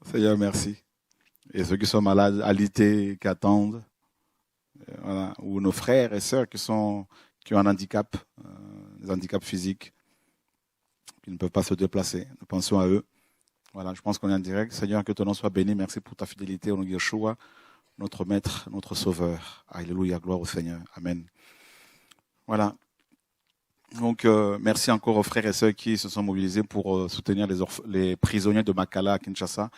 Seigneur, merci. Et ceux qui sont malades, alités, qui attendent, voilà. Ou nos frères et sœurs qui ont un handicap, des handicaps physiques, qui ne peuvent pas se déplacer. Nous pensons à eux. Voilà, je pense qu'on est en direct. Seigneur, que ton nom soit béni. Merci pour ta fidélité au nom de Yeshua, notre Maître, notre Sauveur. Alléluia, gloire au Seigneur. Amen. Voilà. Donc, merci encore aux frères et sœurs qui se sont mobilisés pour soutenir les prisonniers de Makala à Kinshasa.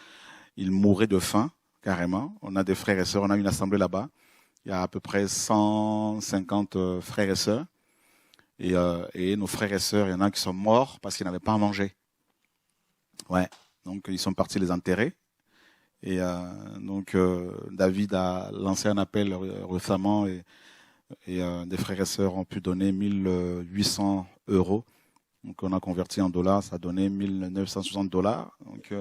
Ils mouraient de faim, carrément. On a des frères et sœurs, on a une assemblée là-bas. Il y a à peu près 150 frères et sœurs. Et nos frères et sœurs, il y en a qui sont morts parce qu'ils n'avaient pas à manger. Ouais. Donc, ils sont partis les enterrer. Et David a lancé un appel récemment et des frères et sœurs ont pu donner 1800 euros. Donc, on a converti en dollars, ça a donné 1960 dollars. Donc,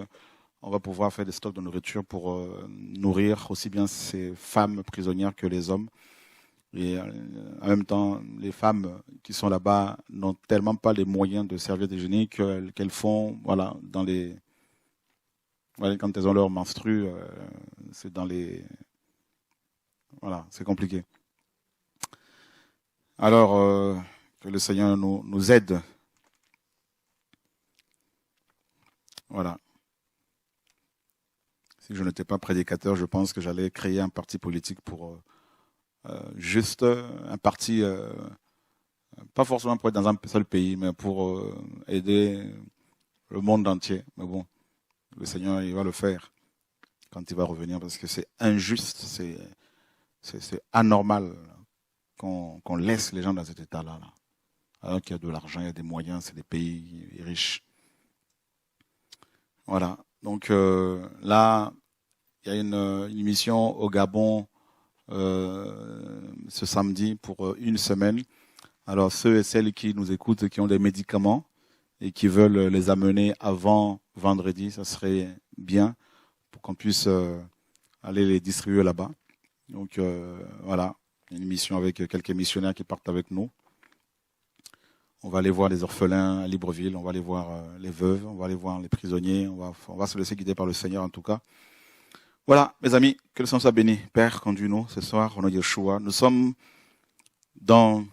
on va pouvoir faire des stocks de nourriture pour nourrir aussi bien ces femmes prisonnières que les hommes. Et en même temps, les femmes qui sont là-bas n'ont tellement pas les moyens de servir déjeuner qu'elles font, voilà, quand elles ont leur menstru, c'est voilà, c'est compliqué. Alors, que le Seigneur nous aide. Voilà. Si je n'étais pas prédicateur, je pense que j'allais créer un parti politique pour juste un parti, pas forcément pour être dans un seul pays, mais pour aider le monde entier. Mais bon, le Seigneur, il va le faire quand il va revenir, parce que c'est injuste, c'est anormal qu'on laisse les gens dans cet état-là. Là. Alors qu'il y a de l'argent, il y a des moyens, c'est des pays riches. Voilà. Donc là, il y a une mission au Gabon ce samedi pour une semaine. Alors ceux et celles qui nous écoutent, qui ont des médicaments et qui veulent les amener avant vendredi, ça serait bien pour qu'on puisse aller les distribuer là-bas. Donc voilà, une mission avec quelques missionnaires qui partent avec nous. On va aller voir les orphelins à Libreville, on va aller voir les veuves, on va aller voir les prisonniers, on va se laisser guider par le Seigneur en tout cas. Voilà, mes amis, que le Seigneur soit béni. Père, conduis-nous ce soir, au nom de Yeshua. Nous sommes dans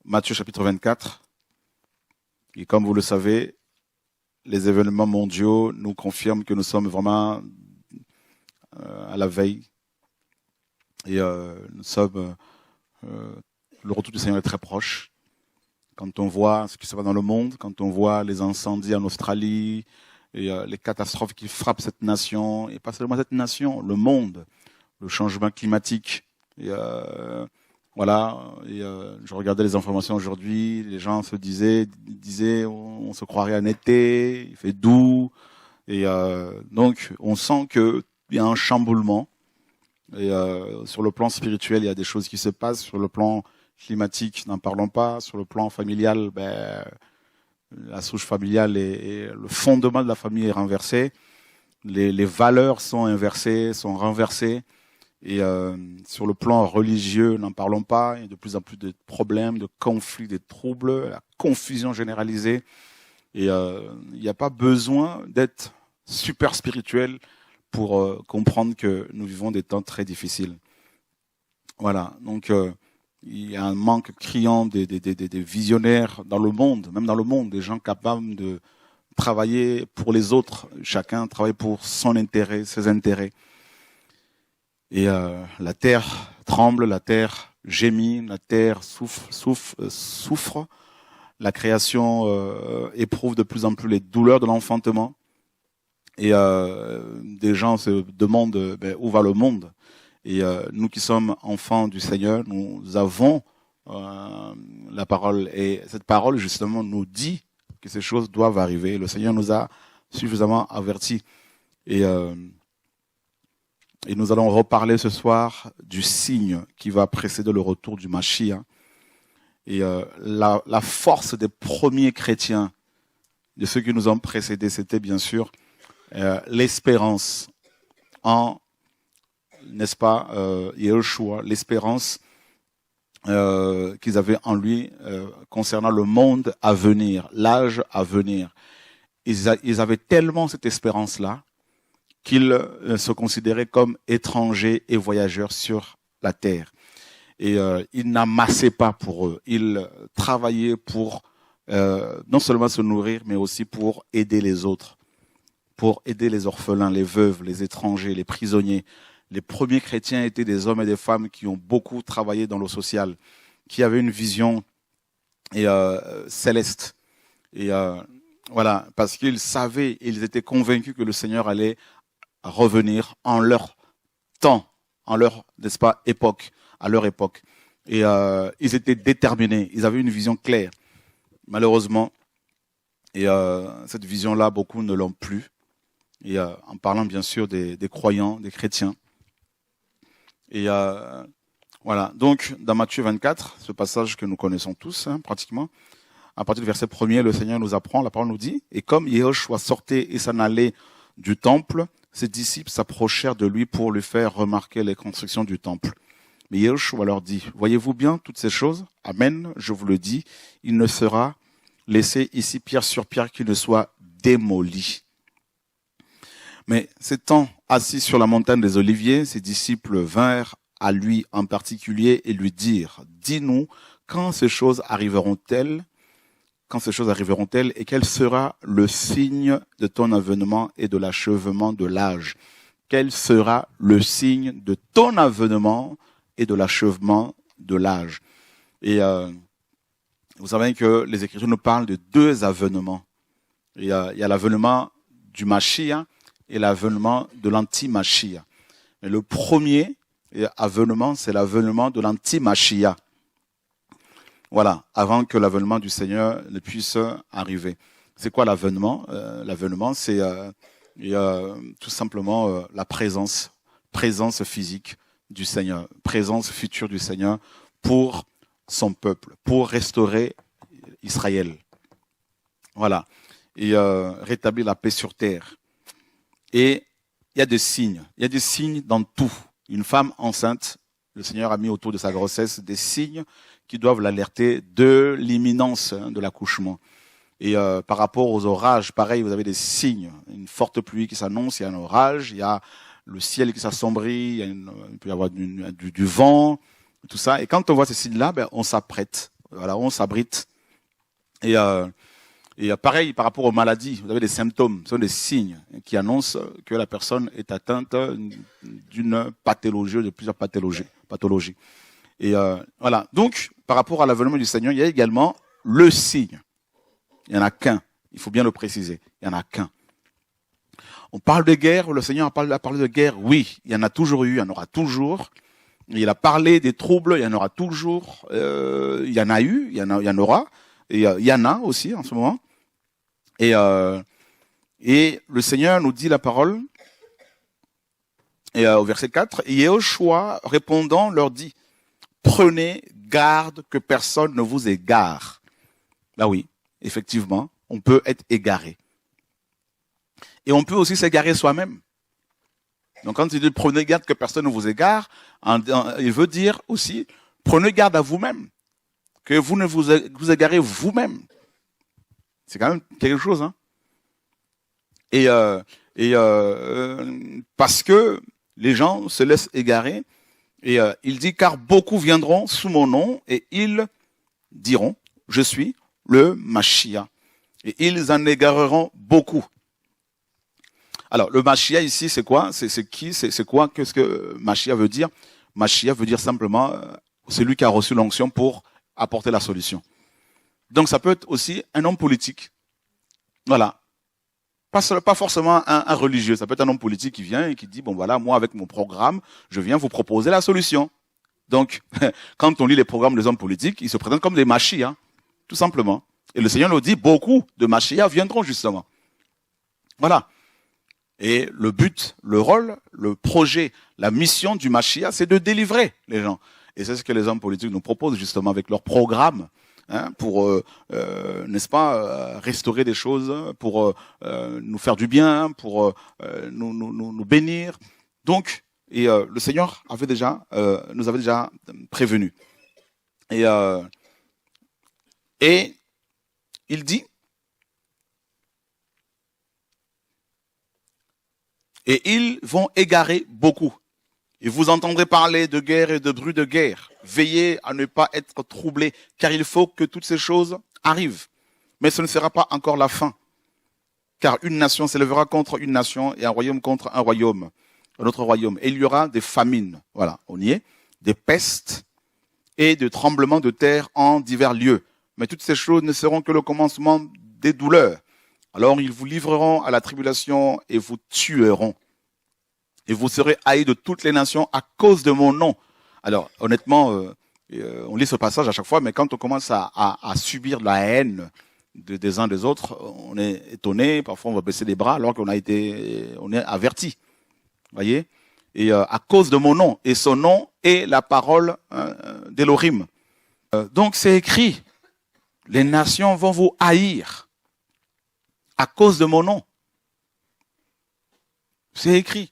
Matthieu chapitre 24. Et comme vous le savez, les événements mondiaux nous confirment que nous sommes vraiment à la veille. Et nous sommes... le retour du Seigneur est très proche. Quand on voit ce qui se passe dans le monde, quand on voit les incendies en Australie, et les catastrophes qui frappent cette nation, et pas seulement cette nation, le monde, le changement climatique. Et voilà, et je regardais les informations aujourd'hui, les gens se disaient on se croirait en été, il fait doux, et donc on sent qu'il y a un chamboulement. Et sur le plan spirituel, il y a des choses qui se passent. Sur le plan climatique, n'en parlons pas. Sur le plan familial, la souche familiale et le fondement de la famille est renversé. Les valeurs sont inversées, sont renversées. Et sur le plan religieux, n'en parlons pas. Il y a de plus en plus de problèmes, de conflits, de troubles, la confusion généralisée. Et il n'y a pas besoin d'être super spirituel pour comprendre que nous vivons des temps très difficiles. Voilà, donc il y a un manque criant des visionnaires dans le monde, même dans le monde, des gens capables de travailler pour les autres. Chacun travaille pour son intérêt, ses intérêts. Et la terre tremble, la terre gémit, la terre souffre. La création éprouve de plus en plus les douleurs de l'enfantement. Et des gens se demandent où va le monde. Et nous qui sommes enfants du Seigneur, nous avons la parole. Et cette parole, justement, nous dit que ces choses doivent arriver. Le Seigneur nous a suffisamment avertis. Et nous allons reparler ce soir du signe qui va précéder le retour du Mashiach. Et la force des premiers chrétiens, de ceux qui nous ont précédés, c'était bien sûr l'espérance en, n'est-ce pas, Yeshua, l'espérance qu'ils avaient en lui concernant le monde à venir, l'âge à venir. ils avaient tellement cette espérance-là qu'ils se considéraient comme étrangers et voyageurs sur la terre. Et ils n'amassaient pas pour eux. Ils travaillaient pour non seulement se nourrir, mais aussi pour aider les autres, pour aider les orphelins, les veuves, les étrangers, les prisonniers. Les premiers chrétiens étaient des hommes et des femmes qui ont beaucoup travaillé dans le social, qui avaient une vision céleste. Et voilà, parce qu'ils savaient, ils étaient convaincus que le Seigneur allait revenir en leur temps, en leur, n'est-ce pas, époque, à leur époque. Et ils étaient déterminés, ils avaient une vision claire. Malheureusement, et cette vision-là, beaucoup ne l'ont plus. Et en parlant bien sûr des croyants, des chrétiens. Et voilà, donc dans Matthieu 24, ce passage que nous connaissons tous, pratiquement, à partir du verset 1er, le Seigneur nous apprend, la parole nous dit, « Et comme Yehoshua sortait et s'en allait du temple, ses disciples s'approchèrent de lui pour lui faire remarquer les constructions du temple. Mais Yehoshua leur dit, « Voyez-vous bien toutes ces choses? Amen, je vous le dis, il ne sera laissé ici pierre sur pierre qui ne soit démoli. » Mais s'étant assis sur la montagne des Oliviers, ses disciples vinrent à lui en particulier et lui dirent, « Dis-nous, quand ces choses arriveront-elles? Quand ces choses arriveront-elles et quel sera le signe de ton avènement et de l'achèvement de l'âge? Quel sera le signe de ton avènement et de l'achèvement de l'âge? » Et vous savez que les Écritures nous parlent de deux avènements. Il y a l'avènement du Mashiach et l'avènement de l'anti-Mashiach. Mais le premier avènement, c'est l'avènement de l'anti-Mashiach. Voilà, avant que l'avènement du Seigneur ne puisse arriver. C'est quoi l'avènement? L'avènement, c'est tout simplement la présence physique du Seigneur, présence future du Seigneur pour son peuple, pour restaurer Israël. Voilà, et rétablir la paix sur terre. Et il y a des signes dans tout. Une femme enceinte, le Seigneur a mis autour de sa grossesse des signes qui doivent l'alerter de l'imminence de l'accouchement. Et par rapport aux orages, pareil, vous avez des signes. Une forte pluie qui s'annonce, il y a un orage, il y a le ciel qui s'assombrit, il peut y avoir du vent, tout ça. Et quand on voit ces signes-là, ben, on s'apprête, voilà, on s'abrite. Et pareil, par rapport aux maladies, vous avez des symptômes, ce sont des signes qui annoncent que la personne est atteinte d'une pathologie, de plusieurs pathologies. Et voilà. Donc, par rapport à l'avènement du Seigneur, il y a également le signe. Il n'y en a qu'un. Il faut bien le préciser. Il n'y en a qu'un. On parle de guerre, le Seigneur a parlé de guerre. Oui, il y en a toujours eu, il y en aura toujours. Il a parlé des troubles, il y en aura toujours. Il y en a eu, il y en aura. Et il y en a aussi en ce moment. Et le Seigneur nous dit la parole. Et au verset 4, « Et Yehoshua répondant leur dit, « Prenez garde que personne ne vous égare. » Bah oui, effectivement, on peut être égaré. Et on peut aussi s'égarer soi-même. Donc quand il dit « Prenez garde que personne ne vous égare », il veut dire aussi « Prenez garde à vous-même, que vous ne vous égarez vous-même. » C'est quand même quelque chose, hein. Et parce que les gens se laissent égarer, et il dit, car beaucoup viendront sous mon nom, et ils diront, je suis le Mashiach. Et ils en égareront beaucoup. Alors, le Mashiach ici, c'est quoi? C'est qui? C'est quoi? Qu'est-ce que Mashiach veut dire? Mashiach veut dire simplement celui qui a reçu l'onction pour apporter la solution. Donc, ça peut être aussi un homme politique. Voilà. Pas forcément un religieux. Ça peut être un homme politique qui vient et qui dit, bon voilà, moi avec mon programme, je viens vous proposer la solution. Donc, quand on lit les programmes des hommes politiques, ils se présentent comme des Mashiach, tout simplement. Et le Seigneur nous dit, beaucoup de Mashiach viendront justement. Voilà. Et le but, le rôle, le projet, la mission du Mashiach, c'est de délivrer les gens. Et c'est ce que les hommes politiques nous proposent justement avec leur programme. Pour, n'est-ce pas, restaurer des choses, pour nous faire du bien, pour nous bénir. Donc, et le Seigneur nous avait déjà prévenus. Et il dit, Et ils vont égarer beaucoup. Et vous entendrez parler de guerre et de bruit de guerre. Veillez à ne pas être troublés, car il faut que toutes ces choses arrivent. Mais ce ne sera pas encore la fin. Car une nation s'élèvera contre une nation et un royaume contre un royaume, un autre royaume. Et il y aura des famines, voilà, on y est, des pestes et des tremblements de terre en divers lieux. Mais toutes ces choses ne seront que le commencement des douleurs. Alors ils vous livreront à la tribulation et vous tueront. Et vous serez haïs de toutes les nations à cause de mon nom. Alors honnêtement, on lit ce passage à chaque fois, mais quand on commence à subir la haine des uns des autres, on est étonné, parfois on va baisser les bras alors qu'on est averti. Voyez? Et à cause de mon nom, et son nom est la parole d'Élohim. Donc c'est écrit, les nations vont vous haïr à cause de mon nom. C'est écrit.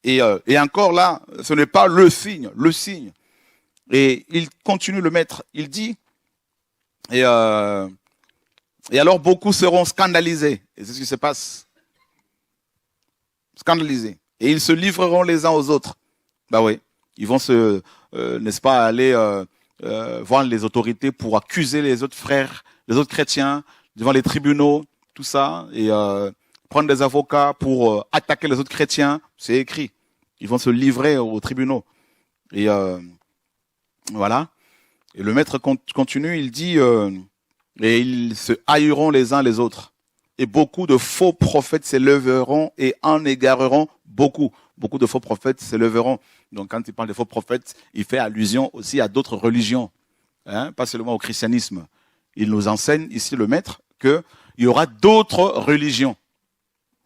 Et encore là, ce n'est pas le signe. Et il continue le maître, il dit, et alors beaucoup seront scandalisés. Et c'est ce qui se passe. Scandalisés. Et ils se livreront les uns aux autres. Bah oui, ils vont n'est-ce pas, aller voir les autorités pour accuser les autres frères, les autres chrétiens, devant les tribunaux, tout ça, et prendre des avocats pour attaquer les autres chrétiens. C'est écrit. Ils vont se livrer aux tribunaux. Et voilà. Et le maître continue, il dit, et ils se haïront les uns les autres. Et beaucoup de faux prophètes s'élèveront et en égareront beaucoup. Beaucoup de faux prophètes s'élèveront. Donc quand il parle de faux prophètes, il fait allusion aussi à d'autres religions, hein, pas seulement au christianisme. Il nous enseigne ici, le maître, qu'il y aura d'autres religions.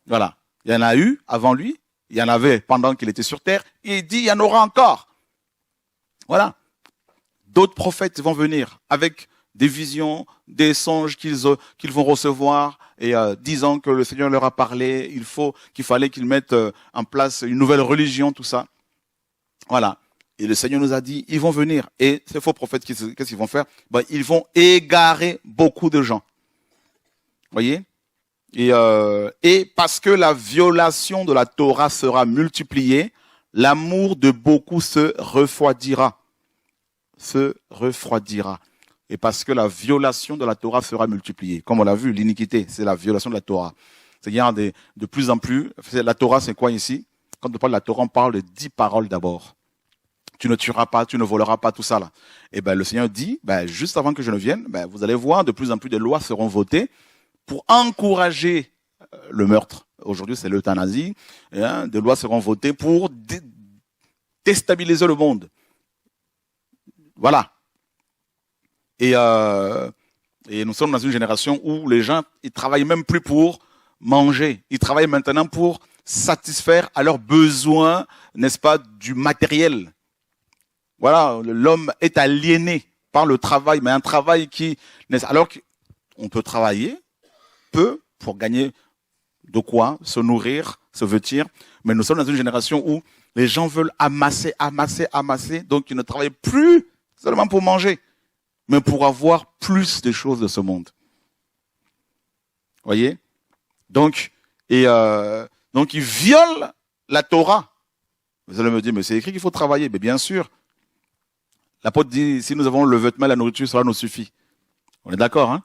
Voilà. Il y en a eu avant lui, il y en avait pendant qu'il était sur terre, et il dit il y en aura encore. Voilà. D'autres prophètes vont venir avec des visions, des songes qu'ils vont recevoir, et disant que le Seigneur leur a parlé, qu'il fallait qu'ils mettent en place une nouvelle religion, tout ça. Voilà. Et le Seigneur nous a dit, ils vont venir. Et ces faux prophètes, qu'est-ce qu'ils vont faire? Ils vont égarer beaucoup de gens. Voyez? Et parce que la violation de la Torah sera multipliée, l'amour de beaucoup se refroidira. Et parce que la violation de la Torah sera multipliée. Comme on l'a vu, l'iniquité, c'est la violation de la Torah. C'est-à-dire de plus en plus, la Torah, c'est quoi ici? Quand on parle de la Torah, on parle de 10 paroles d'abord. Tu ne tueras pas, tu ne voleras pas, tout ça là. Et le Seigneur dit, juste avant que je ne vienne, vous allez voir, de plus en plus de lois seront votées pour encourager le meurtre. Aujourd'hui, c'est l'euthanasie. Des lois seront votées pour déstabiliser le monde. Voilà. Et nous sommes dans une génération où les gens, ils travaillent même plus pour manger. Ils travaillent maintenant pour satisfaire à leurs besoins, n'est-ce pas, du matériel. Voilà, l'homme est aliéné par le travail, mais un travail alors qu'on peut travailler peu pour gagner de quoi se nourrir, se vêtir, mais nous sommes dans une génération où les gens veulent amasser, donc ils ne travaillent plus seulement pour manger, mais pour avoir plus de choses de ce monde. Voyez? Donc ils violent la Torah. Vous allez me dire, mais c'est écrit qu'il faut travailler. Mais bien sûr. L'apôtre dit, si nous avons le vêtement, la nourriture, cela nous suffit. On est d'accord, hein?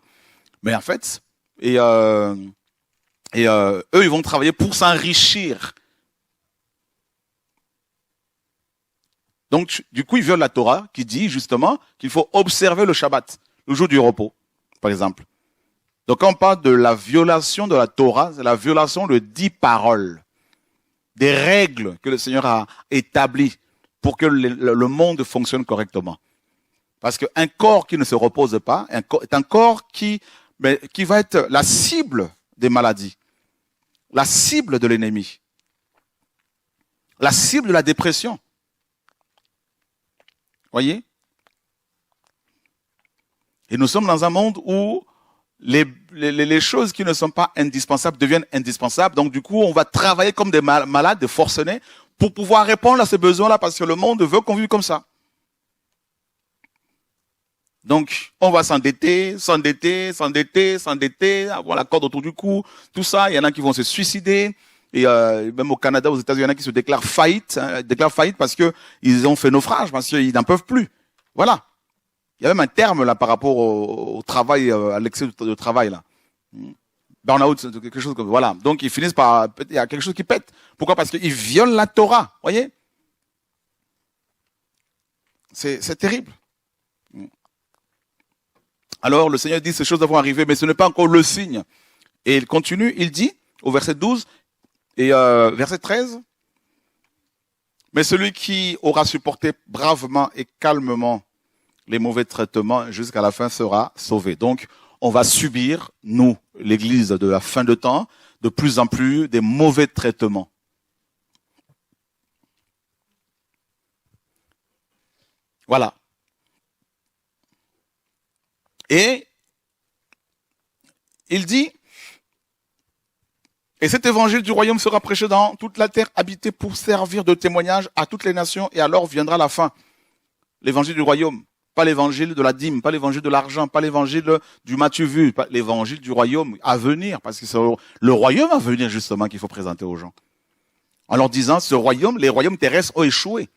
Mais en fait, eux, ils vont travailler pour s'enrichir. Donc, du coup, ils violent la Torah qui dit justement qu'il faut observer le Shabbat, le jour du repos, par exemple. Donc, quand on parle de la violation de la Torah, c'est la violation de 10 paroles, des règles que le Seigneur a établies pour que le monde fonctionne correctement. Parce qu'un corps qui ne se repose pas est un corps qui va être la cible des maladies, la cible de l'ennemi, la cible de la dépression. Voyez? Et nous sommes dans un monde où les choses qui ne sont pas indispensables deviennent indispensables. Donc du coup, on va travailler comme des malades, des forcenés, pour pouvoir répondre à ces besoins-là, parce que le monde veut qu'on vive comme ça. Donc, on va s'endetter, avoir la corde autour du cou, tout ça. Il y en a qui vont se suicider. Et même au Canada, aux États-Unis, il y en a qui se déclarent faillite, parce que ils ont fait naufrage, parce qu'ils n'en peuvent plus. Voilà. Il y a même un terme là par rapport au travail, à l'excès de travail là. Burnout, quelque chose comme voilà. Donc ils finissent par, il y a quelque chose qui pète. Pourquoi? Parce qu'ils violent la Torah. Voyez? C'est terrible. Alors le Seigneur dit ces choses vont arriver, mais ce n'est pas encore le signe. Et il continue, il dit au verset 12 et verset 13. Mais celui qui aura supporté bravement et calmement les mauvais traitements jusqu'à la fin sera sauvé. Donc, on va subir, nous, l'Église de la fin de temps, de plus en plus des mauvais traitements. Voilà. Et il dit, et cet évangile du royaume sera prêché dans toute la terre habitée pour servir de témoignage à toutes les nations, et alors viendra la fin. L'évangile du royaume. Pas l'évangile de la dîme, pas l'évangile de l'argent, pas l'évangile du Matthieu vu, pas l'évangile du royaume à venir, parce que c'est le royaume à venir justement qu'il faut présenter aux gens. En leur disant, ce royaume, les royaumes terrestres ont échoué.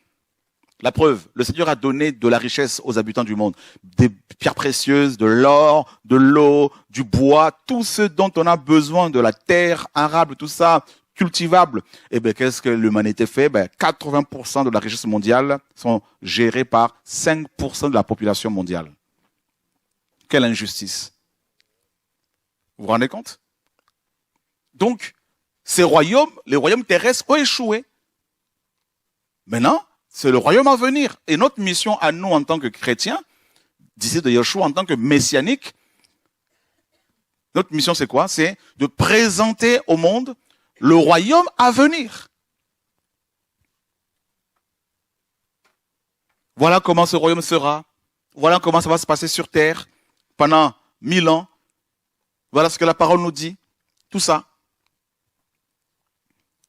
La preuve, le Seigneur a donné de la richesse aux habitants du monde, des pierres précieuses, de l'or, de l'eau, du bois, tout ce dont on a besoin, de la terre arable, tout ça, cultivable. Et bien, qu'est-ce que l'humanité fait? 80% de la richesse mondiale sont gérés par 5% de la population mondiale. Quelle injustice. Vous vous rendez compte? Donc, ces royaumes, les royaumes terrestres ont échoué. Maintenant, c'est le royaume à venir. Et notre mission à nous en tant que chrétiens, disciples de Yeshua, en tant que messianiques, notre mission c'est quoi? C'est de présenter au monde le royaume à venir. Voilà comment ce royaume sera. Voilà comment ça va se passer sur terre pendant 1000 ans. Voilà ce que la parole nous dit. Tout ça.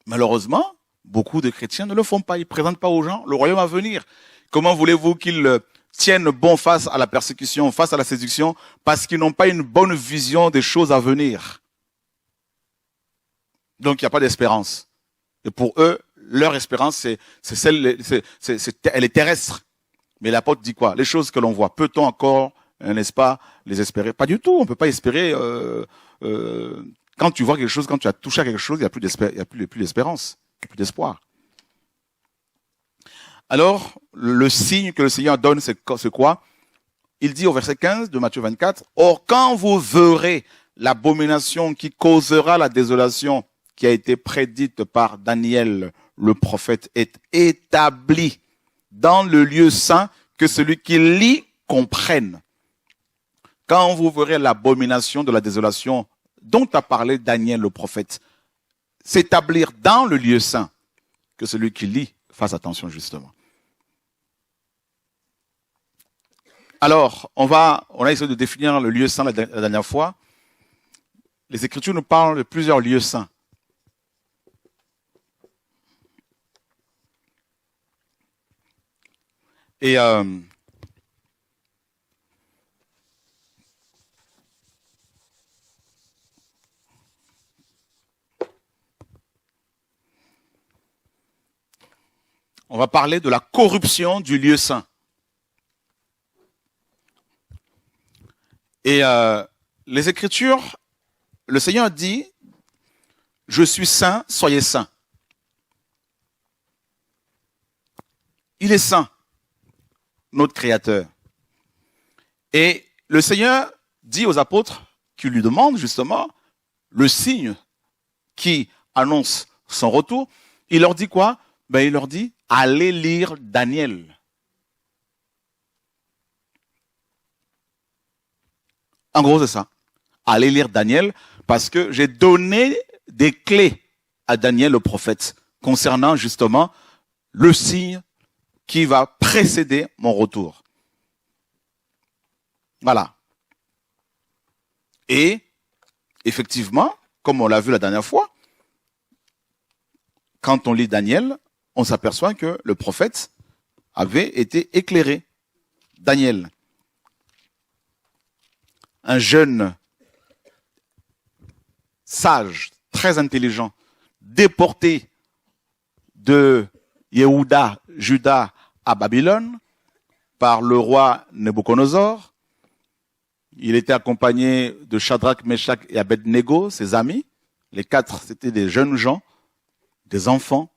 Malheureusement, beaucoup de chrétiens ne le font pas. Ils ne présentent pas aux gens le royaume à venir. Comment voulez-vous qu'ils tiennent bon face à la persécution, face à la séduction, parce qu'ils n'ont pas une bonne vision des choses à venir? Donc, il n'y a pas d'espérance. Et pour eux, leur espérance, elle est terrestre. Mais l'apôtre dit quoi? Les choses que l'on voit, peut-on encore, n'est-ce pas, les espérer? Pas du tout. On ne peut pas espérer. Quand tu vois quelque chose, quand tu as touché à quelque chose, il n'y a plus d'espérance, il n'y a plus d'espoir. Alors, le signe que le Seigneur donne, c'est quoi? Il dit au verset 15 de Matthieu 24, « Or, quand vous verrez l'abomination qui causera la désolation, qui a été prédite par Daniel, le prophète, est établie dans le lieu saint, que celui qui lit comprenne. Quand vous verrez l'abomination de la désolation dont a parlé Daniel, le prophète, s'établir dans le lieu saint, que celui qui lit fasse attention justement. Alors, on a essayé de définir le lieu saint la dernière fois. Les Écritures nous parlent de plusieurs lieux saints. Et on va parler de la corruption du lieu saint. Et les Écritures, le Seigneur dit, « Je suis saint, soyez saints ». Il est saint, notre Créateur. Et le Seigneur dit aux apôtres qui lui demandent justement le signe qui annonce son retour. Il leur dit quoi? Il leur dit, allez lire Daniel. En gros, c'est ça. Allez lire Daniel parce que j'ai donné des clés à Daniel, le prophète, concernant justement le signe qui va précéder mon retour. Voilà. Et, effectivement, comme on l'a vu la dernière fois, quand on lit Daniel, on s'aperçoit que le prophète avait été éclairé. Daniel. un jeune sage, très intelligent, déporté de Yehuda, Juda, à Babylone, par le roi Nebuchadnezzar. Il était accompagné de Shadrach, Meshach et Abednego, ses amis. Les quatre, c'était des jeunes gens, des enfants,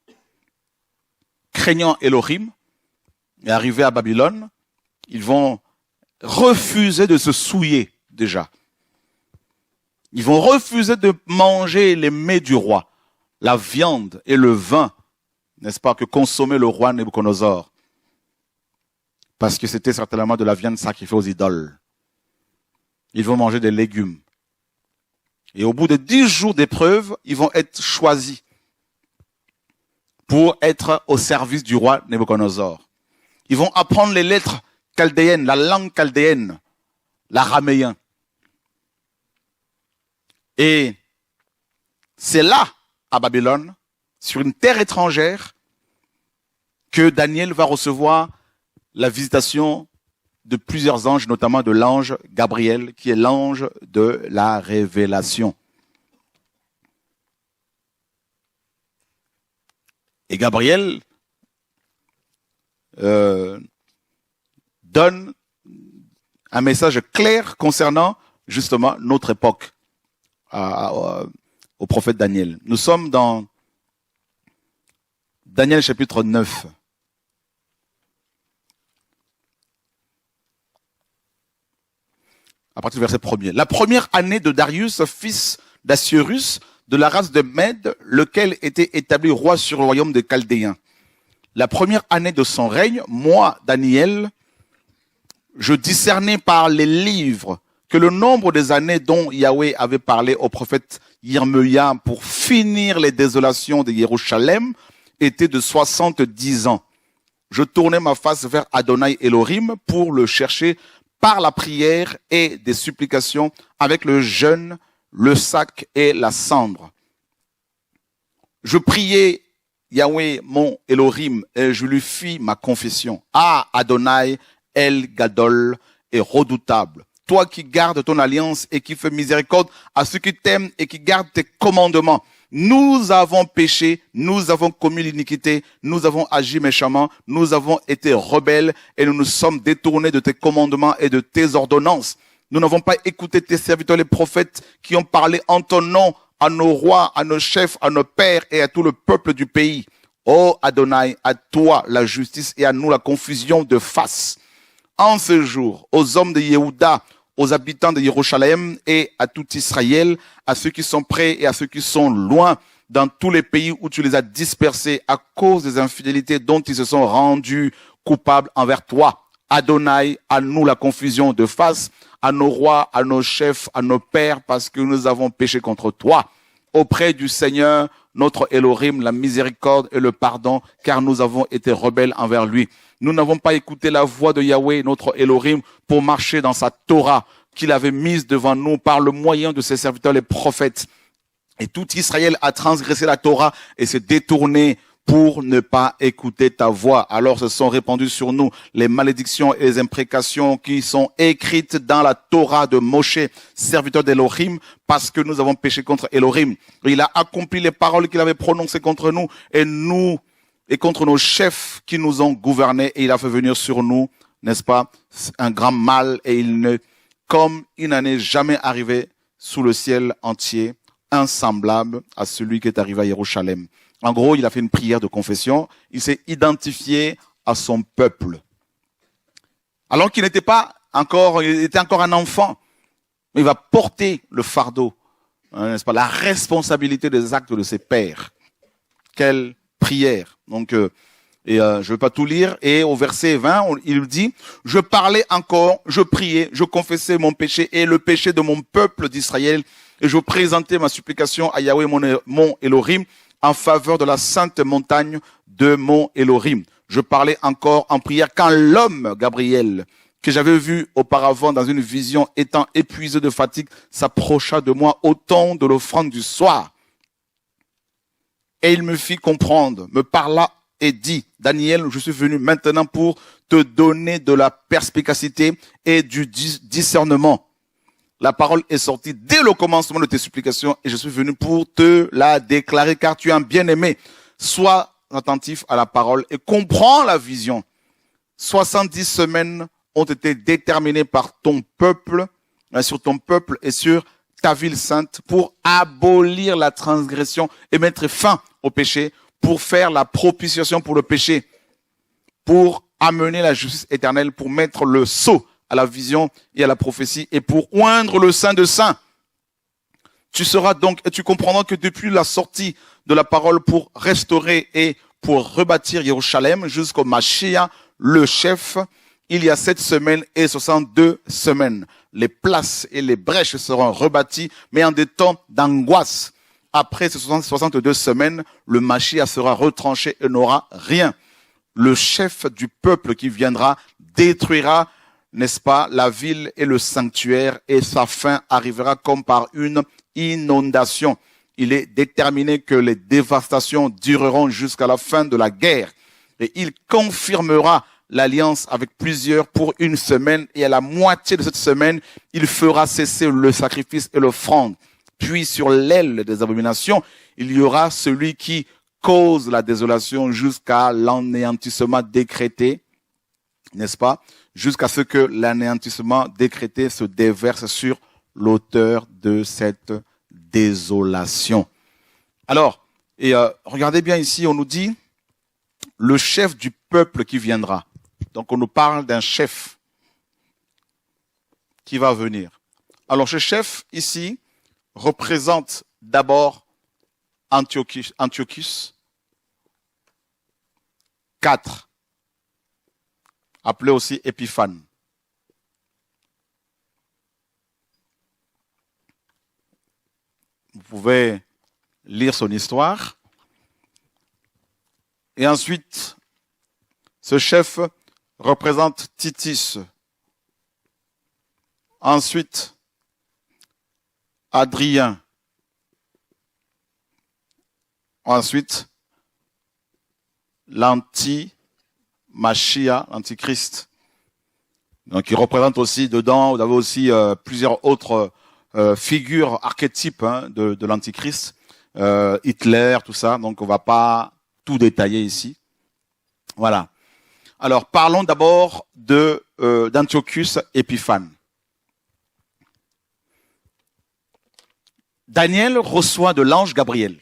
craignant Elohim. Et arrivés à Babylone, ils vont refuser de se souiller déjà. Ils vont refuser de manger les mets du roi, la viande et le vin, n'est-ce pas, que consommait le roi Nebuchadnezzar. Parce que c'était certainement de la viande sacrifiée aux idoles. Ils vont manger des légumes. Et au bout de 10 jours d'épreuve, ils vont être choisis pour être au service du roi Nebuchadnezzar. Ils vont apprendre les lettres chaldéennes, la langue chaldéenne, l'araméen. Et c'est là, à Babylone, sur une terre étrangère, que Daniel va recevoir la visitation de plusieurs anges, notamment de l'ange Gabriel, qui est l'ange de la révélation. Et Gabriel donne un message clair concernant justement notre époque au prophète Daniel. Nous sommes dans Daniel chapitre 9. À partir du verset 1er. La première année de Darius, fils d'Assuérus, de la race de Mède, lequel était établi roi sur le royaume des Chaldéens. La première année de son règne, moi, Daniel, je discernais par les livres que le nombre des années dont Yahweh avait parlé au prophète Yirmeya pour finir les désolations de Jérusalem était de 70 ans. Je tournais ma face vers Adonai Elohim pour le chercher par la prière et des supplications avec le jeûne, le sac et la cendre. Je priais Yahweh, mon Elohim, et je lui fis ma confession. Ah, Adonai, El Gadol et redoutable. Toi qui gardes ton alliance et qui fais miséricorde à ceux qui t'aiment et qui gardent tes commandements. Nous avons péché, nous avons commis l'iniquité, nous avons agi méchamment, nous avons été rebelles et nous nous sommes détournés de tes commandements et de tes ordonnances. Nous n'avons pas écouté tes serviteurs les prophètes qui ont parlé en ton nom à nos rois, à nos chefs, à nos pères et à tout le peuple du pays. Ô Adonai, à toi la justice et à nous la confusion de face. En ce jour, aux hommes de Yehuda, aux habitants de Jérusalem et à tout Israël, à ceux qui sont près et à ceux qui sont loin, dans tous les pays où tu les as dispersés à cause des infidélités dont ils se sont rendus coupables envers toi. Adonai, à nous la confusion de face, à nos rois, à nos chefs, à nos pères, parce que nous avons péché contre toi. Auprès du Seigneur, notre Elohim, la miséricorde et le pardon, car nous avons été rebelles envers lui. Nous n'avons pas écouté la voix de Yahweh, notre Elohim, pour marcher dans sa Torah qu'il avait mise devant nous par le moyen de ses serviteurs, les prophètes. Et tout Israël a transgressé la Torah et s'est détourné pour ne pas écouter ta voix. Alors se sont répandues sur nous les malédictions et les imprécations qui sont écrites dans la Torah de Moshe, serviteur d'Elohim, parce que nous avons péché contre Elohim. Il a accompli les paroles qu'il avait prononcées contre nous et contre nos chefs qui nous ont gouvernés, et il a fait venir sur nous, n'est-ce pas, un grand mal, et comme il n'en est jamais arrivé sous le ciel entier, insemblable à celui qui est arrivé à Jérusalem. En gros, il a fait une prière de confession, il s'est identifié à son peuple. Alors qu'il n'était pas encore, il était encore un enfant, mais il va porter le fardeau, n'est-ce pas, la responsabilité des actes de ses pères. Quelle prière. Donc, je ne vais pas tout lire. Et au verset 20, il dit, je parlais encore, je priais, je confessais mon péché et le péché de mon peuple d'Israël. Et je présentais ma supplication à Yahweh, mon Elohim, en faveur de la sainte montagne de mon Elohim. Je parlais encore en prière quand l'homme, Gabriel, que j'avais vu auparavant dans une vision, étant épuisé de fatigue, s'approcha de moi au temps de l'offrande du soir. Et il me fit comprendre, me parla et dit, Daniel, je suis venu maintenant pour te donner de la perspicacité et du discernement. La parole est sortie dès le commencement de tes supplications et je suis venu pour te la déclarer car tu es un bien-aimé. Sois attentif à la parole et comprends la vision. 70 semaines ont été déterminées par ton peuple, sur ton peuple et sur ta ville sainte pour abolir la transgression et mettre fin au péché, pour faire la propitiation pour le péché, pour amener la justice éternelle, pour mettre le sceau à la vision et à la prophétie et pour oindre le Saint de Saints. Tu seras donc, et tu comprendras que depuis la sortie de la parole pour restaurer et pour rebâtir Jérusalem jusqu'au Mashiach, le chef, il y a 7 semaines et 62 semaines. Les places et les brèches seront rebâties, mais en des temps d'angoisse. Après ces 62 semaines, le Mashiach sera retranché et n'aura rien. Le chef du peuple qui viendra détruira, n'est-ce pas, la ville et le sanctuaire, et sa fin arrivera comme par une inondation. Il est déterminé que les dévastations dureront jusqu'à la fin de la guerre. Et il confirmera l'alliance avec plusieurs pour 1 semaine, et à la moitié de cette semaine, il fera cesser le sacrifice et l'offrande. Puis sur l'aile des abominations, il y aura celui qui cause la désolation jusqu'à l'anéantissement décrété, n'est-ce pas? Jusqu'à ce que l'anéantissement décrété se déverse sur l'auteur de cette désolation. Alors, regardez bien ici, on nous dit le chef du peuple qui viendra. Donc on nous parle d'un chef qui va venir. Alors ce chef ici représente d'abord Antiochus IV, appelé aussi Épiphane. Vous pouvez lire son histoire. Et ensuite, ce chef représente Titus. Ensuite, Adrien. Ensuite, l'anti-Mashiach, l'antichrist. Donc, il représente aussi dedans, vous avez aussi plusieurs autres figures, archétypes de l'antichrist. Hitler, tout ça. Donc, on va pas tout détailler ici. Voilà. Alors, parlons d'abord d'Antiochus Épiphane. Daniel reçoit de l'ange Gabriel.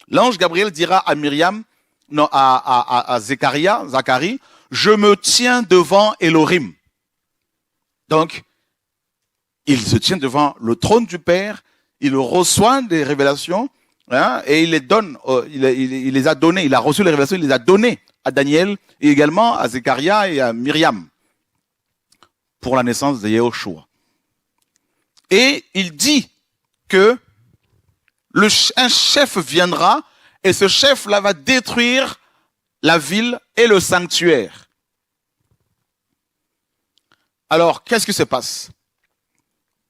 L'ange Gabriel dira à Zacharie, je me tiens devant Elohim. Donc, il se tient devant le trône du Père, il reçoit des révélations, et il les donne, il les a données, il a reçu les révélations, il les a données à Daniel et également à Zacharie et à Myriam pour la naissance de Yehoshua. Et il dit que un chef viendra et ce chef-là va détruire la ville et le sanctuaire. Alors, qu'est-ce qui se passe?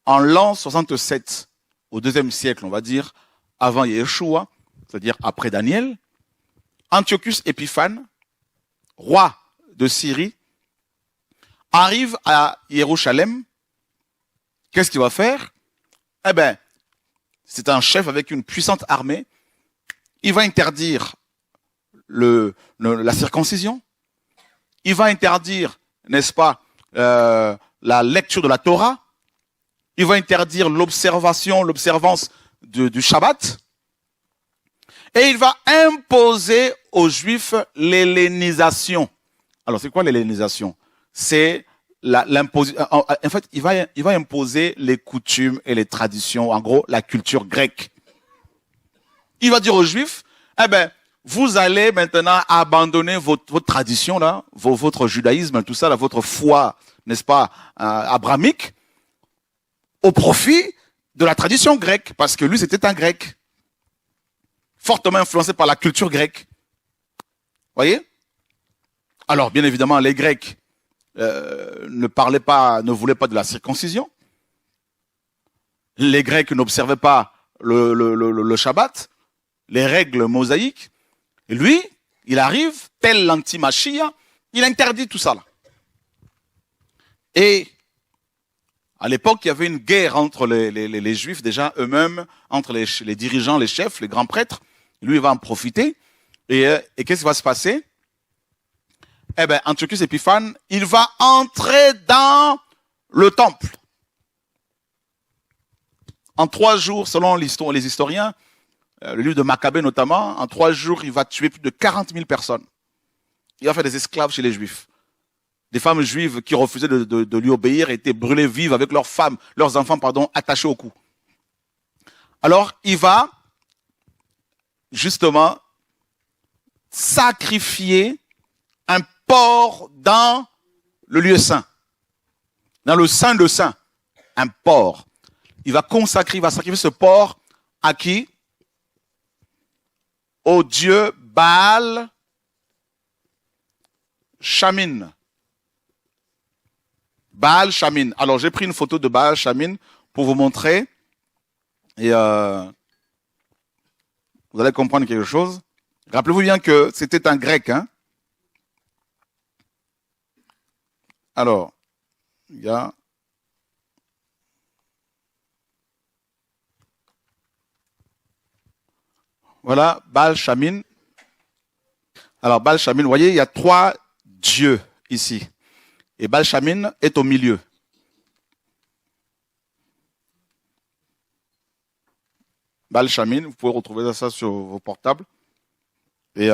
En l'an 67, au 2e siècle, on va dire, avant Yeshua, c'est-à-dire après Daniel, Antiochus Épiphane, roi de Syrie, arrive à Jérusalem. Qu'est-ce qu'il va faire? Eh bien, c'est un chef avec une puissante armée. Il va interdire la circoncision. Il va interdire, n'est-ce pas, la lecture de la Torah. Il va interdire l'observance du Shabbat. Et il va imposer aux Juifs l'hellénisation. Alors, c'est quoi l'hellénisation? C'est l'imposition. En fait, il va imposer les coutumes et les traditions, en gros, la culture grecque. Il va dire aux Juifs, eh ben, vous allez maintenant abandonner votre tradition, là, votre judaïsme, tout ça, là, votre foi, n'est-ce pas, abrahamique, au profit de la tradition grecque, parce que lui, c'était un grec, fortement influencé par la culture grecque. Voyez? Alors, bien évidemment, les Grecs ne voulaient pas de la circoncision. Les Grecs n'observaient pas le Shabbat, les règles mosaïques. Et lui, il arrive, tel l'anti-Mashiach, il interdit tout ça là. Et À l'époque, il y avait une guerre entre les Juifs, déjà eux-mêmes, entre les dirigeants, les chefs, les grands prêtres. Lui, il va en profiter. Et qu'est-ce qui va se passer? Eh bien, Antiochus Épiphane, il va entrer dans le temple. En 3 jours, selon les historiens, le livre de Maccabée notamment, en 3 jours, il va tuer plus de 40 000 personnes. Il va faire des esclaves chez les Juifs. Des femmes juives qui refusaient de lui obéir étaient brûlées vives avec leurs enfants, attachés au cou. Alors, il va justement sacrifier un porc dans le lieu saint. Dans le saint de saint. Un porc. Il va sacrifier ce porc à qui? Au dieu Baal Shamin. Baal Shamin. Alors, j'ai pris une photo de Baal Shamin pour vous montrer. Et vous allez comprendre quelque chose. Rappelez-vous bien que c'était un grec. Hein? Alors, il y a... Voilà, Baal Shamin. Alors, Baal Shamin, vous voyez, il y a 3 dieux ici. Et Baal Shamin est au milieu. Baal Shamin, vous pouvez retrouver ça sur vos portables. Et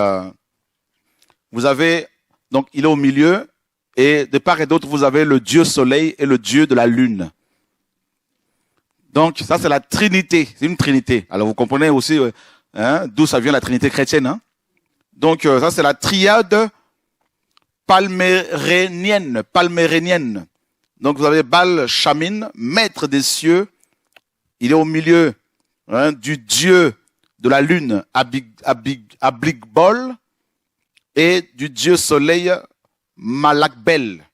vous avez, donc il est au milieu, et de part et d'autre, vous avez le dieu soleil et le dieu de la lune. Donc, ça c'est la trinité, c'est une trinité. Alors vous comprenez aussi d'où ça vient la trinité chrétienne. Hein? Donc, ça c'est la triade palmérénienne. Donc vous avez Baal Shamin, maître des cieux. Il est au milieu du dieu de la lune, Abligbol, et du dieu soleil, Malakbel.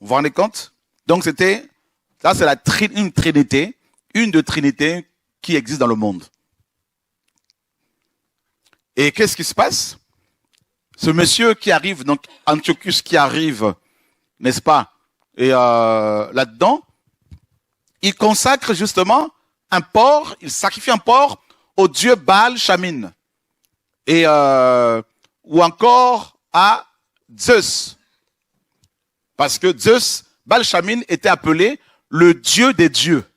Vous vous rendez compte? Donc ça c'est une trinité, une de trinité qui existe dans le monde. Et qu'est-ce qui se passe? Ce monsieur qui arrive, donc Antiochus qui arrive, n'est-ce pas? Et là-dedans, il consacre justement un porc, il sacrifie un porc au dieu Baal Shamin. Et ou encore à Zeus. Parce que Zeus, Baal Shamin était appelé le dieu des dieux.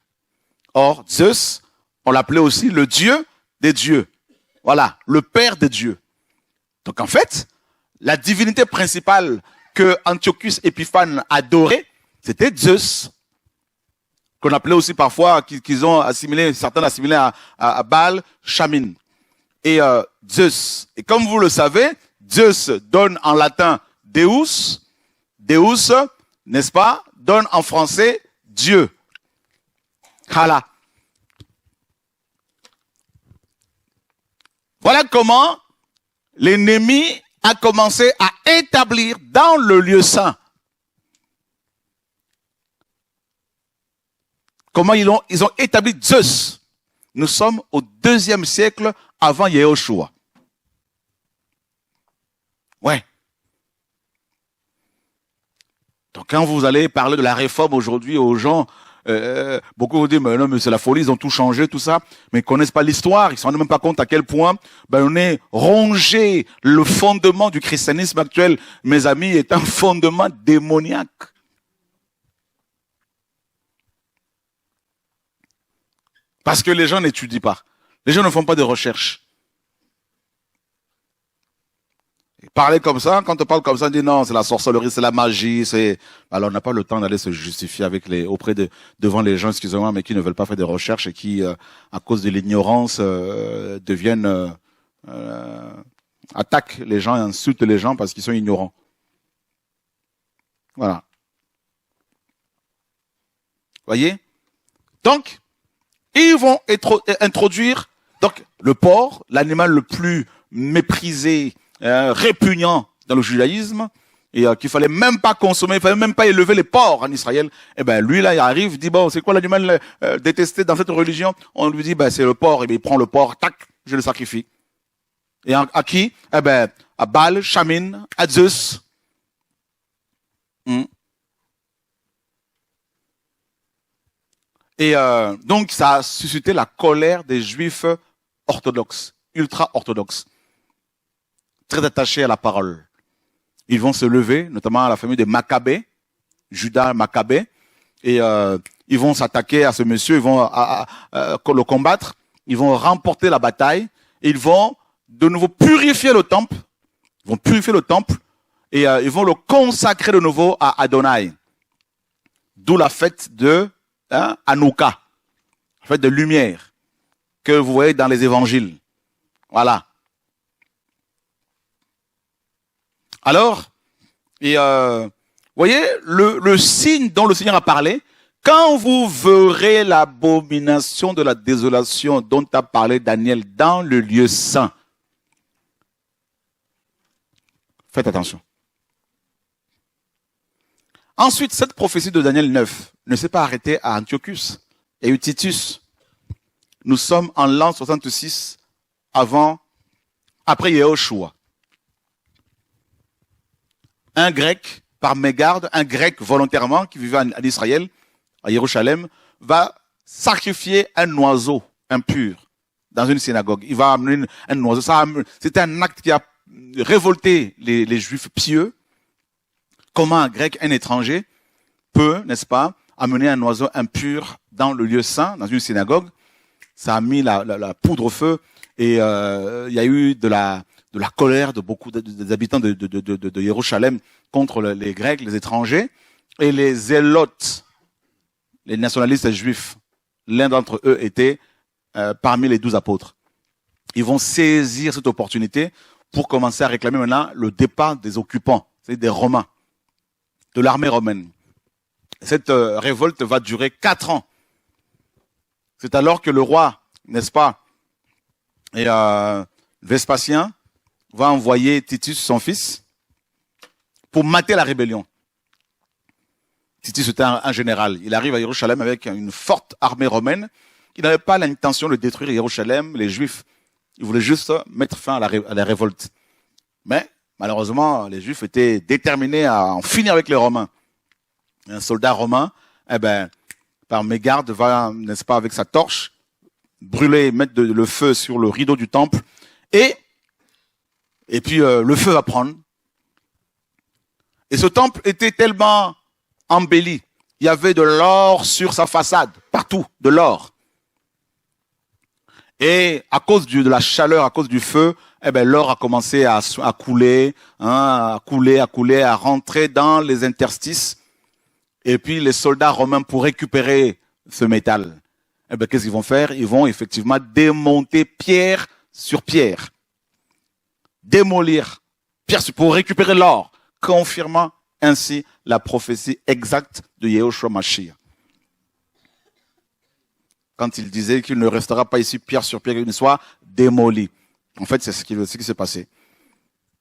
Or, Zeus, on l'appelait aussi le dieu des dieux. Voilà, le père des dieux. Donc en fait, la divinité principale que Antiochus Épiphane adorait, c'était Zeus. Qu'on appelait aussi parfois, qu'ils ont assimilé, certains assimilés à Baal Shamin. Et Zeus. Et comme vous le savez, Zeus donne en latin Deus. Deus, n'est-ce pas, donne en français Dieu. Voilà. Voilà comment l'ennemi a commencé à établir dans le lieu saint. Comment ils ont établi Zeus. Nous sommes au 2e siècle avant Yahushua. Ouais. Donc quand vous allez parler de la réforme aujourd'hui aux gens, beaucoup vous disent, mais non, mais c'est la folie, ils ont tout changé, tout ça, mais ils ne connaissent pas l'histoire, ils ne se rendent même pas compte à quel point on est rongé. Le fondement du christianisme actuel, mes amis, est un fondement démoniaque. Parce que les gens n'étudient pas. Les gens ne font pas de recherche. Et parler comme ça, quand on parle comme ça, on dit non, c'est la sorcellerie, c'est la magie, alors on n'a pas le temps d'aller se justifier devant les gens, excusez-moi, mais qui ne veulent pas faire des recherches et qui, à cause de l'ignorance, attaquent les gens et insultent les gens parce qu'ils sont ignorants. Voilà. Voyez? Donc, ils vont introduire donc le porc, l'animal le plus méprisé, répugnant dans le judaïsme, et qu'il fallait même pas consommer, il fallait même pas élever les porcs en Israël. Et ben lui là, il arrive, il dit bon, c'est quoi l'animal détesté dans cette religion? On lui dit ben c'est le porc, et bien il prend le porc, tac, je le sacrifie. Et à qui? Eh ben à Baal, Shamin, à Zeus. Et donc, ça a suscité la colère des Juifs orthodoxes, ultra-orthodoxes, très attachés à la parole. Ils vont se lever, notamment la famille de Maccabée, Judas Maccabée, et ils vont s'attaquer à ce monsieur, ils vont le combattre, ils vont remporter la bataille, et ils vont de nouveau purifier le temple, et ils vont le consacrer de nouveau à Adonai. D'où la fête de Hanouka, la fête de lumière, que vous voyez dans les évangiles. Voilà. Alors, voyez, le signe dont le Seigneur a parlé, quand vous verrez l'abomination de la désolation dont a parlé Daniel dans le lieu saint, faites attention. Ensuite, cette prophétie de Daniel 9 ne s'est pas arrêtée à Antiochus et eu Titus. Nous sommes en l'an 66 après Yehoshua. Un grec, par mégarde, un grec volontairement qui vivait en Israël, à Jérusalem, va sacrifier un oiseau impur dans une synagogue. Il va amener un oiseau. C'était un acte qui a révolté les Juifs pieux. Comment un grec, un étranger, peut, n'est-ce pas, amener un oiseau impur dans le lieu saint, dans une synagogue? Ça a mis la poudre au feu et il y a eu de la colère de beaucoup des habitants de Jérusalem contre les Grecs, les étrangers, et les zélotes, les nationalistes juifs. L'un d'entre eux était parmi les 12 apôtres. Ils vont saisir cette opportunité pour commencer à réclamer maintenant le départ des occupants, c'est-à-dire des Romains, de l'armée romaine. Cette révolte va durer 4 ans. C'est alors que le roi, n'est-ce pas, et Vespasien va envoyer Titus, son fils, pour mater la rébellion. Titus était un général. Il arrive à Jérusalem avec une forte armée romaine. Il n'avait pas l'intention de détruire Jérusalem, les Juifs. Il voulait juste mettre fin à la révolte. Mais, malheureusement, les Juifs étaient déterminés à en finir avec les Romains. Un soldat romain, par mégarde, va, n'est-ce pas, avec sa torche, brûler, mettre le feu sur le rideau du temple, et puis le feu va prendre. Et ce temple était tellement embelli, il y avait de l'or sur sa façade, partout, de l'or. Et à cause de la chaleur, à cause du feu, l'or a commencé à couler, à rentrer dans les interstices. Et puis les soldats romains, pour récupérer ce métal, qu'est-ce qu'ils vont faire? Ils vont effectivement démonter pierre sur pierre. Démolir pierre pour récupérer l'or, confirmant ainsi la prophétie exacte de Yehoshua Mashiach. Quand il disait qu'il ne restera pas ici pierre sur pierre, qu'il ne soit démoli. En fait, c'est ce qui s'est passé.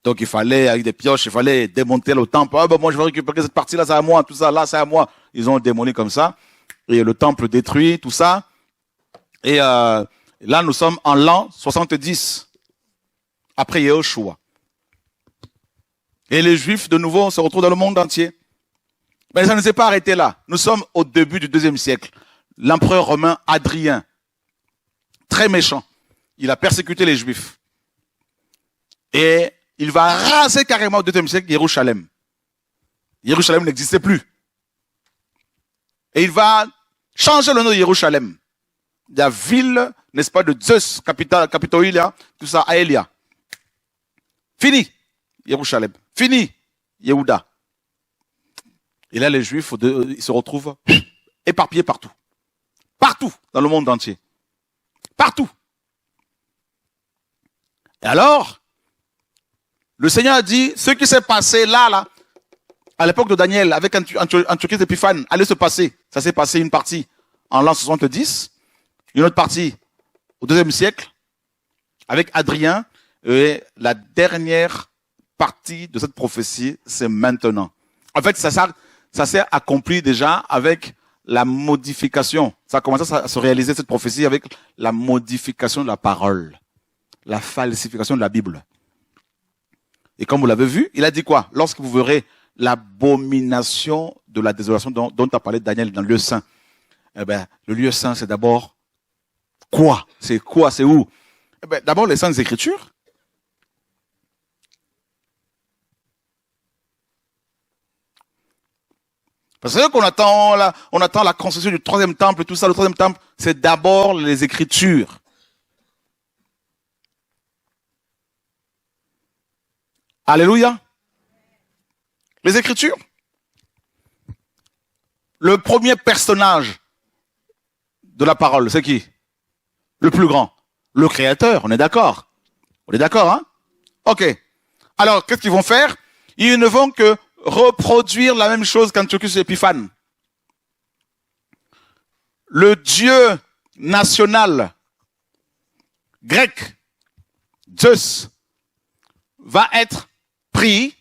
Donc il fallait, avec des pioches, il fallait démonter le temple. Moi je vais récupérer cette partie-là, c'est à moi, tout ça, là c'est à moi. Ils ont démoli comme ça. Et le temple détruit, tout ça. Et là nous sommes en l'an 70, après Yehoshua. Et les Juifs, de nouveau, se retrouvent dans le monde entier. Mais ça ne s'est pas arrêté là. Nous sommes au début du IIe siècle. L'empereur romain Hadrien, très méchant, il a persécuté les Juifs. Et il va raser carrément au IIe siècle Jérusalem. Jérusalem n'existait plus. Et il va changer le nom de Jérusalem. La ville, n'est-ce pas, de Zeus, Capitolia, tout ça, Aelia. Fini, Jérusalem. Fini, Yehuda. Et là, les Juifs, ils se retrouvent éparpillés partout. Partout dans le monde entier. Partout. Et alors, le Seigneur a dit, ce qui s'est passé là, à l'époque de Daniel, avec Antiochus Épiphane, allait se passer. Ça s'est passé une partie en l'an 70, une autre partie au IIe siècle, avec Hadrien, et la dernière partie de cette prophétie, c'est maintenant. En fait, ça s'est accompli déjà avec la modification. Ça a commencé à se réaliser, cette prophétie, avec la modification de la parole, la falsification de la Bible. Et comme vous l'avez vu, il a dit quoi? Lorsque vous verrez l'abomination de la désolation dont a parlé Daniel dans le lieu saint, Eh ben, le lieu saint, c'est d'abord quoi? C'est quoi? C'est où? Eh ben, d'abord les Saintes Écritures. Parce que on attend la construction du troisième temple, tout ça. Le troisième temple, c'est d'abord les Écritures. Alléluia. Les Écritures. Le premier personnage de la parole, c'est qui? Le plus grand. Le Créateur, on est d'accord? On est d'accord, hein? Ok. Alors, qu'est-ce qu'ils vont faire? Ils ne vont que reproduire la même chose qu'Antiochus Épiphane. Le dieu national grec, Zeus, va être pris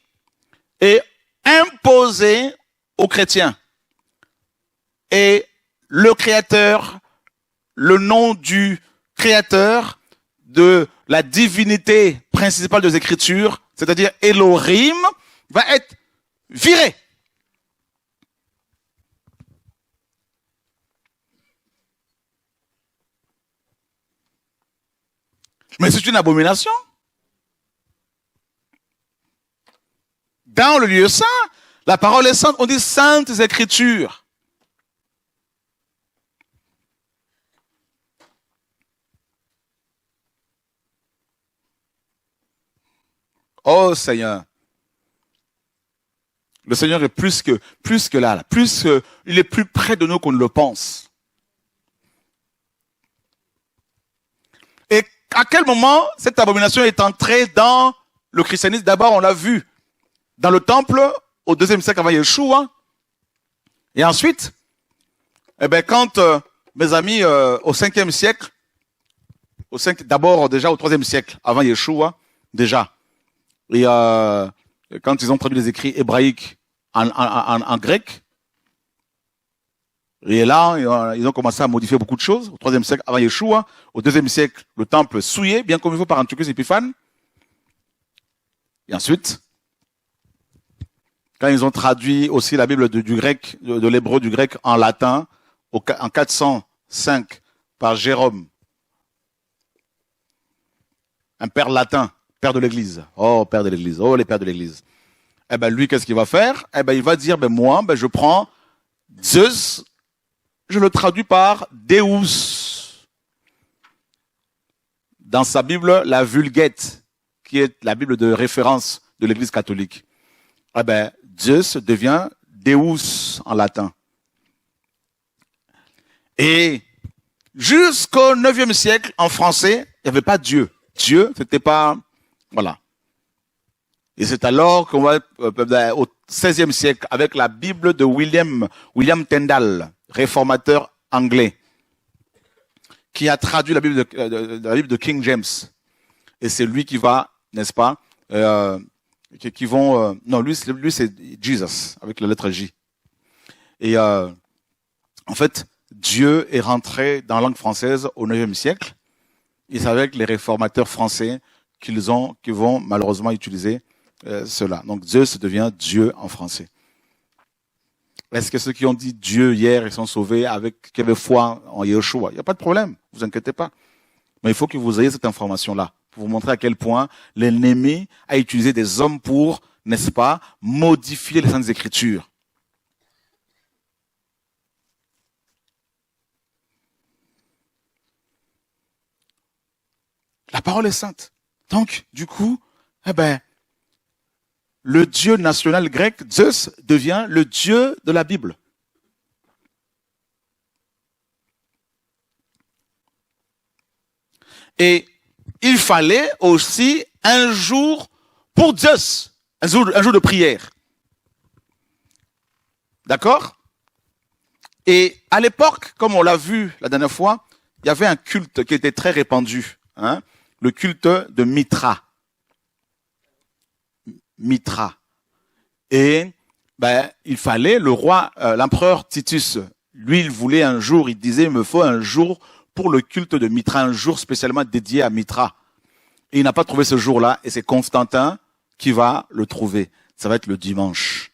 et imposé aux chrétiens. Et le Créateur, le nom du Créateur, de la divinité principale des Écritures, c'est-à-dire Elohim, va être viré. Mais c'est une abomination. Dans le lieu saint, la parole est sainte, on dit saintes Écritures. Oh Seigneur. Le Seigneur est plus que là, il est plus près de nous qu'on ne le pense. Et à quel moment cette abomination est entrée dans le christianisme? D'abord, on l'a vu dans le temple au 2e siècle avant Yeshua. Et ensuite, quand mes amis au 5e siècle, d'abord déjà au 3e siècle avant Yeshua, déjà. Et quand ils ont traduit les écrits hébraïques en grec, et là, ils ont commencé à modifier beaucoup de choses. Au 3e siècle avant Yeshua, au 2e siècle, le temple souillé, bien comme il faut par Antiochus Épiphane. Et ensuite, quand ils ont traduit aussi la Bible du grec, de l'hébreu du grec en latin, en 405 par Jérôme, un père latin, père de l'Église. Oh, père de l'Église. Oh, les pères de l'Église. Eh ben, lui, qu'est-ce qu'il va faire? Eh ben, il va dire, moi, je prends Zeus, je le traduis par Deus. Dans sa Bible, la Vulgate, qui est la Bible de référence de l'Église catholique. Eh ben, Zeus devient Deus en latin. Et jusqu'au 9e siècle, en français, il n'y avait pas Dieu. Dieu, c'était pas, voilà. Et c'est alors qu'on va au XVIe siècle avec la Bible de William Tyndale, réformateur anglais, qui a traduit la Bible de King James. Et c'est lui qui va, n'est-ce pas, non, lui c'est Jesus avec la lettre J. Et en fait, Dieu est rentré dans la langue française au 9e siècle. Et c'est avec les réformateurs français qui vont malheureusement utiliser cela. Donc Zeus devient Dieu en français. Est-ce que ceux qui ont dit Dieu hier, ils sont sauvés qui avaient foi en Yeshua? Il n'y a pas de problème, vous inquiétez pas. Mais il faut que vous ayez cette information-là pour vous montrer à quel point l'ennemi a utilisé des hommes pour, n'est-ce pas, modifier les Saintes Écritures. La parole est sainte. Donc, du coup, le dieu national grec, Zeus, devient le dieu de la Bible. Et il fallait aussi un jour pour Zeus, un jour de prière. D'accord? Et à l'époque, comme on l'a vu la dernière fois, il y avait un culte qui était très répandu, le culte de Mithra. Mithra. Et il fallait, le roi, l'empereur Titus, lui, il voulait un jour, il disait, il me faut un jour pour le culte de Mithra, un jour spécialement dédié à Mithra. Et il n'a pas trouvé ce jour-là, et c'est Constantin qui va le trouver. Ça va être le dimanche.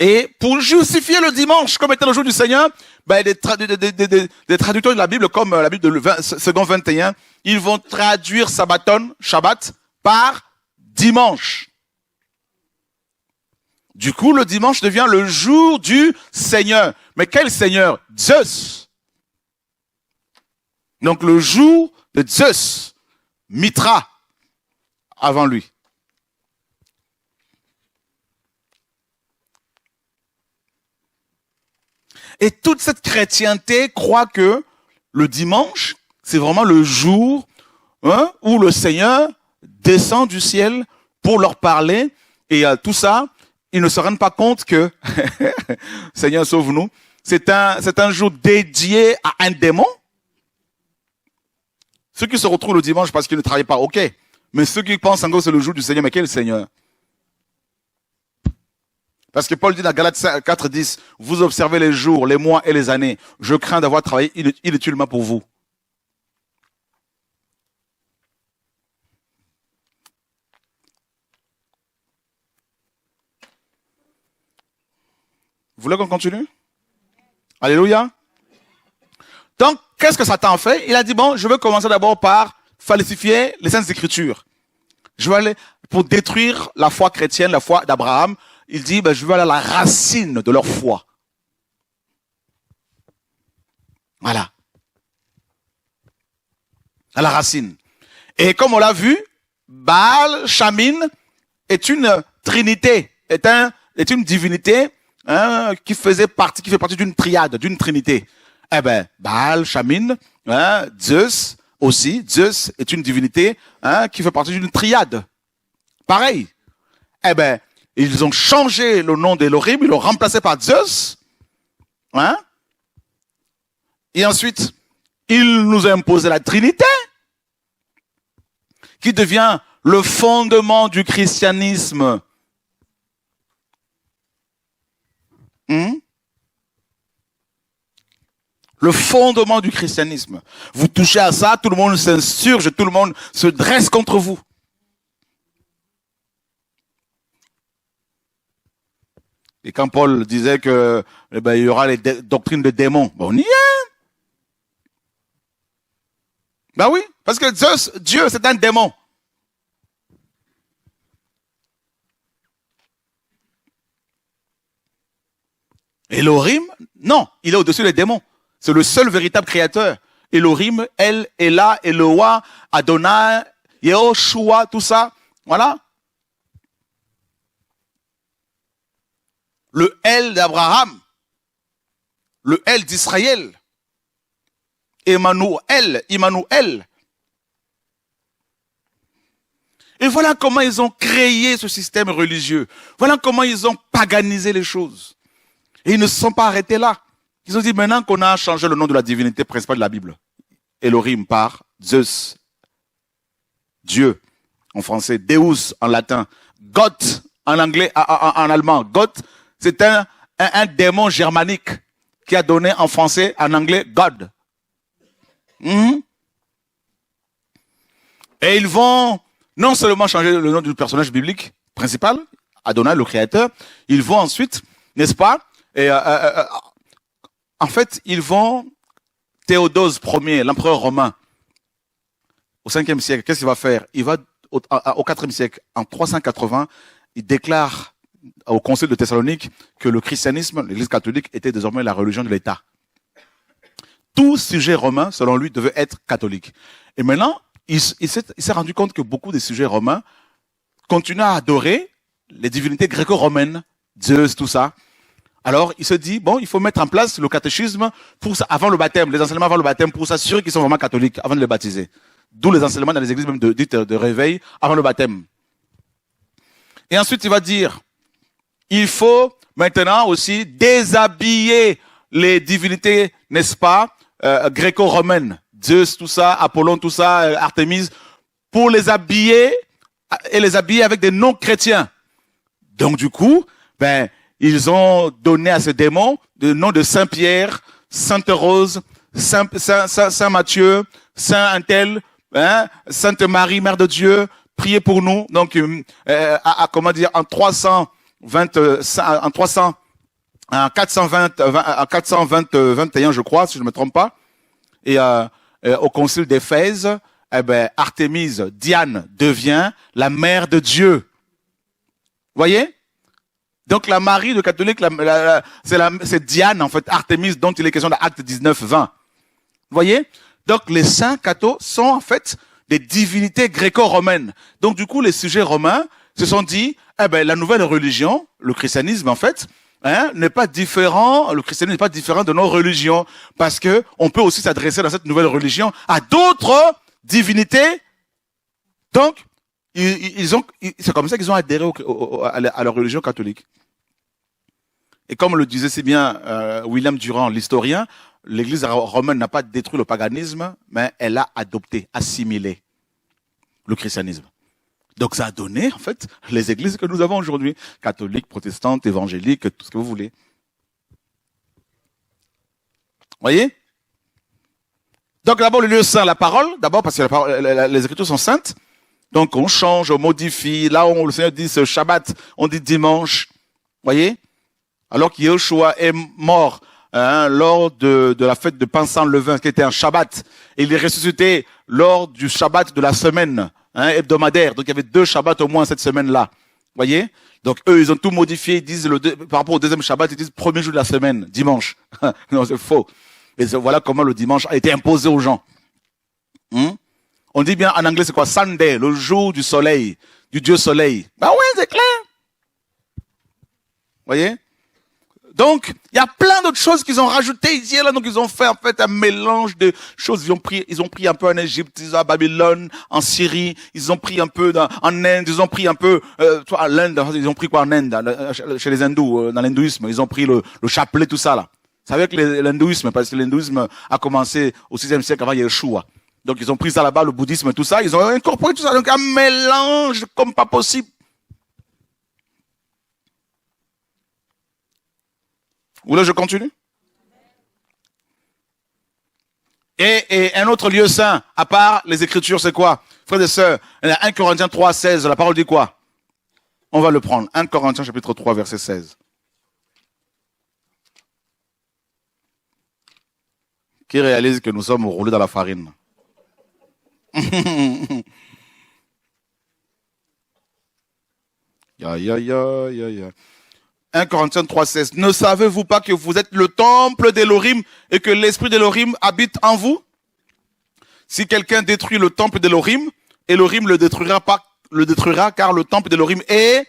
Et pour justifier le dimanche comme étant le jour du Seigneur, ben, des traducteurs de la Bible, comme la Bible de second 21, ils vont traduire Sabbaton, Shabbat, par dimanche. Du coup, le dimanche devient le jour du Seigneur. Mais quel Seigneur? Zeus. Donc le jour de Zeus, Mitra, avant lui. Et toute cette chrétienté croit que le dimanche, c'est vraiment le jour où le Seigneur descend du ciel pour leur parler. Et tout ça, ils ne se rendent pas compte que, Seigneur sauve-nous, c'est un jour dédié à un démon. Ceux qui se retrouvent le dimanche parce qu'ils ne travaillent pas, ok. Mais ceux qui pensent encore que c'est le jour du Seigneur, mais quel Seigneur? Parce que Paul dit dans Galates 4:10, vous observez les jours, les mois et les années. Je crains d'avoir travaillé inutilement pour vous. Vous voulez qu'on continue? Alléluia. Donc, qu'est-ce que Satan fait? Il a dit, bon, je vais commencer d'abord par falsifier les Saintes Écritures. Je vais aller pour détruire la foi chrétienne, la foi d'Abraham. Il dit, ben, je vais aller à la racine de leur foi. Voilà. À la racine. Et comme on l'a vu, Baal, Shamin est une trinité, est une divinité qui fait partie d'une triade, d'une trinité. Eh ben, Baal, Shamin, Zeus aussi. Zeus est une divinité qui fait partie d'une triade. Pareil. Eh ben, ils ont changé le nom d'Elohim, ils l'ont remplacé par Zeus. Et ensuite, ils nous ont imposé la Trinité, qui devient le fondement du christianisme. Le fondement du christianisme. Vous touchez à ça, tout le monde s'insurge, tout le monde se dresse contre vous. Et quand Paul disait que il y aura les doctrines de démons, on y est. Ben oui, parce que Dieu, c'est un démon. Elohim, non, il est au-dessus des démons. C'est le seul véritable créateur. Elohim, El, Elah, Eloah, Adonai, Yehoshua, tout ça. Voilà. Le El d'Abraham. Le El d'Israël. Emmanuel. Et voilà comment ils ont créé ce système religieux. Voilà comment ils ont paganisé les choses. Et ils ne se sont pas arrêtés là. Ils ont dit, maintenant qu'on a changé le nom de la divinité principale de la Bible, Elohim par Zeus, Dieu en français, Deus en latin, Gott en anglais, en allemand. Gott, c'est un démon germanique qui a donné en français, en anglais, God. Et ils vont non seulement changer le nom du personnage biblique principal, Adonai, le créateur, ils vont ensuite, n'est-ce pas, en fait, ils vont, Théodose Ier, l'empereur romain, au 5e siècle, qu'est-ce qu'il va faire? Il va, au 4e siècle, en 380, il déclare au concile de Thessalonique que le christianisme, l'église catholique, était désormais la religion de l'État. Tout sujet romain, selon lui, devait être catholique. Et maintenant, il s'est rendu compte que beaucoup des sujets romains continuaient à adorer les divinités gréco-romaines, Zeus, tout ça. Alors, il se dit, bon, il faut mettre en place le catéchisme avant le baptême, les enseignements avant le baptême, pour s'assurer qu'ils sont vraiment catholiques, avant de les baptiser. D'où les enseignements dans les églises même dites de réveil, avant le baptême. Et ensuite, il va dire, il faut maintenant aussi déshabiller les divinités, n'est-ce pas, gréco-romaines, Zeus, tout ça, Apollon, tout ça, Artémise, pour les habiller, et les habiller avec des noms chrétiens. Donc, du coup, ils ont donné à ce démon le nom de Saint-Pierre, Sainte-Rose, Saint Matthieu, Saint Untel, Sainte Marie, Mère de Dieu, priez pour nous. Donc, comment dire, en 320, en 421, je crois, si je ne me trompe pas, et au concile d'Éphèse, eh ben, Artémise, Diane, devient la mère de Dieu. Voyez? Donc la Marie de catholique, c'est Diane, en fait, Artémise, dont il est question dans Acte 19, 20. Voyez? Donc les saints cathos sont en fait des divinités gréco-romaines. Donc du coup, les sujets romains se sont dit, eh ben, la nouvelle religion, le christianisme en fait, n'est pas différent, le christianisme n'est pas différent de nos religions, parce que on peut aussi s'adresser dans cette nouvelle religion à d'autres divinités. Donc, c'est comme ça qu'ils ont adhéré à la religion catholique. Et comme le disait si bien William Durand, l'historien, l'Église romaine n'a pas détruit le paganisme, mais elle a adopté, assimilé le christianisme. Donc ça a donné, en fait, les églises que nous avons aujourd'hui, catholiques, protestantes, évangéliques, tout ce que vous voulez. Voyez? Donc d'abord le lieu saint, la parole, d'abord parce que les Écritures sont saintes. Donc on change, on modifie. Là où le Seigneur dit ce Shabbat, on dit dimanche. Voyez? Alors qu'Yeshua est mort lors de la fête de pain sans levain, qui était un Shabbat, et il est ressuscité lors du Shabbat de la semaine hebdomadaire. Donc il y avait 2 Shabbats au moins cette semaine-là. Voyez? Donc eux, ils ont tout modifié. Ils disent par rapport au deuxième Shabbat, ils disent premier jour de la semaine, dimanche. Non, c'est faux. Et voilà comment le dimanche a été imposé aux gens. On dit bien en anglais, c'est quoi? Sunday, le jour du soleil, du Dieu soleil. Ben oui, c'est clair. Voyez? Donc, il y a plein d'autres choses qu'ils ont rajoutées ici et là. Donc, ils ont fait en fait un mélange de choses. Ils ont pris un peu en Égypte, à Babylone, en Syrie. Ils ont pris un peu en Inde. Ils ont pris un peu, à l'Inde. Ils ont pris quoi en Inde, chez les hindous, dans l'hindouisme. Ils ont pris le chapelet, tout ça là. C'est avec l'hindouisme, parce que l'hindouisme a commencé au 6e siècle avant Yeshua. Donc, ils ont pris ça là-bas, le bouddhisme, tout ça. Ils ont incorporé tout ça. Donc, un mélange comme pas possible. Ou là, je continue. Et un autre lieu saint, à part les Écritures, c'est quoi? Frères et sœurs, 1 Corinthiens 3, 16, la parole dit quoi? On va le prendre. 1 Corinthiens chapitre 3, verset 16. Qui réalise que nous sommes roulés dans la farine? Ya. 1 Corinthiens 3, 16. Ne savez-vous pas que vous êtes le temple d'Élohim et que l'esprit d'Élohim habite en vous? Si quelqu'un détruit le temple d'Élohim, Élohim le détruira car le temple d'Élohim est,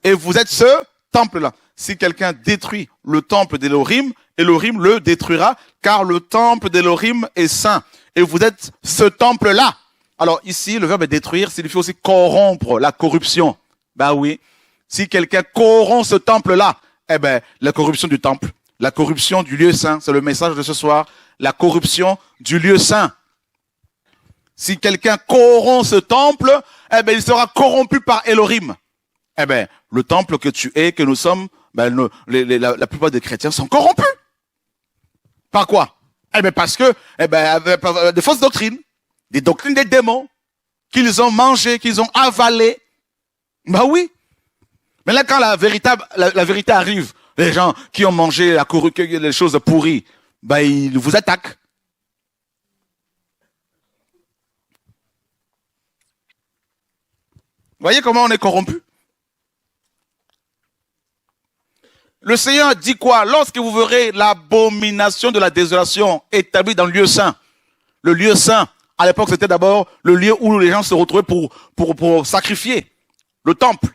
et vous êtes ce temple-là. Si quelqu'un détruit le temple d'Élohim, Élohim le détruira car le temple d'Élohim est saint. Et vous êtes ce temple-là. Alors ici, le verbe détruire signifie aussi corrompre, la corruption. Bah oui. Si quelqu'un corrompt ce temple-là, eh ben, la corruption du temple, la corruption du lieu saint, c'est le message de ce soir, la corruption du lieu saint. Si quelqu'un corrompt ce temple, eh ben, il sera corrompu par Élohim. Eh ben, le temple que tu es, que nous sommes, ben, la plupart des chrétiens sont corrompus. Par quoi? Eh ben, parce que, eh ben, des fausses doctrines, des doctrines des démons, qu'ils ont mangé, qu'ils ont avalé. Ben oui. Mais là, quand la vérité arrive, les gens qui ont mangé les choses pourries, ben, ils vous attaquent. Voyez comment on est corrompu? Le Seigneur dit quoi? Lorsque vous verrez l'abomination de la désolation établie dans le lieu saint. Le lieu saint, à l'époque, c'était d'abord le lieu où les gens se retrouvaient pour sacrifier. Le temple.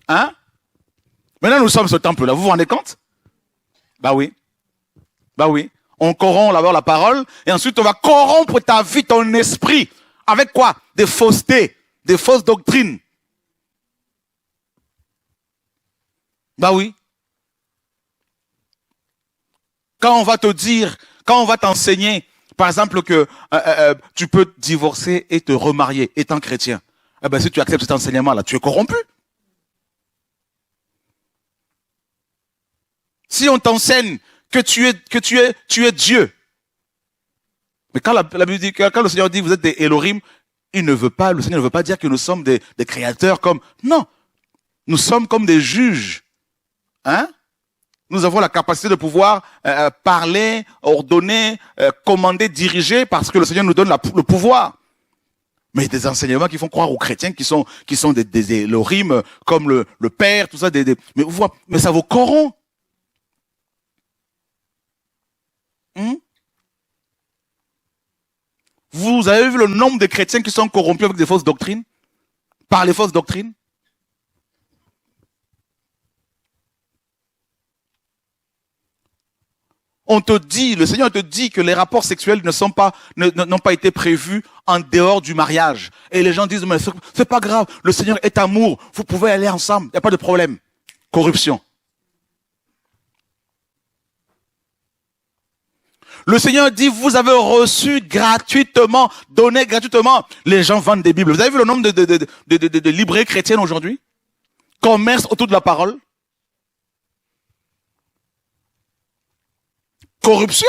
Hein? Maintenant, nous sommes ce temple-là. Vous vous rendez compte? Bah oui. Bah oui. On corrompt d'abord la parole et ensuite on va corrompre ta vie, ton esprit. Avec quoi? Des faussetés, des fausses doctrines. Bah oui. Quand on va te dire, quand on va t'enseigner, par exemple que tu peux divorcer et te remarier étant chrétien. Eh ben si tu acceptes cet enseignement-là, tu es corrompu. Si on t'enseigne que tu es Dieu. Mais quand la Bible dit, quand le Seigneur dit vous êtes des Elohim, le Seigneur ne veut pas dire que nous sommes des créateurs comme, non. Nous sommes comme des juges. Hein? Nous avons la capacité de pouvoir parler, ordonner, commander, diriger, parce que le Seigneur nous donne le pouvoir. Mais des enseignements qui font croire aux chrétiens qui sont des Elohim, comme le Père, tout ça, mais ça vous corrompt. Vous avez vu le nombre de chrétiens qui sont corrompus avec des fausses doctrines, par les fausses doctrines? On te dit, le Seigneur te dit que les rapports sexuels n'ont pas été prévus en dehors du mariage. Et les gens disent, mais c'est pas grave, le Seigneur est amour, vous pouvez aller ensemble, il n'y a pas de problème. Corruption. Le Seigneur dit, vous avez reçu gratuitement, donné gratuitement. Les gens vendent des Bibles. Vous avez vu le nombre de librairies chrétiennes aujourd'hui? Commerce autour de la parole. Corruption.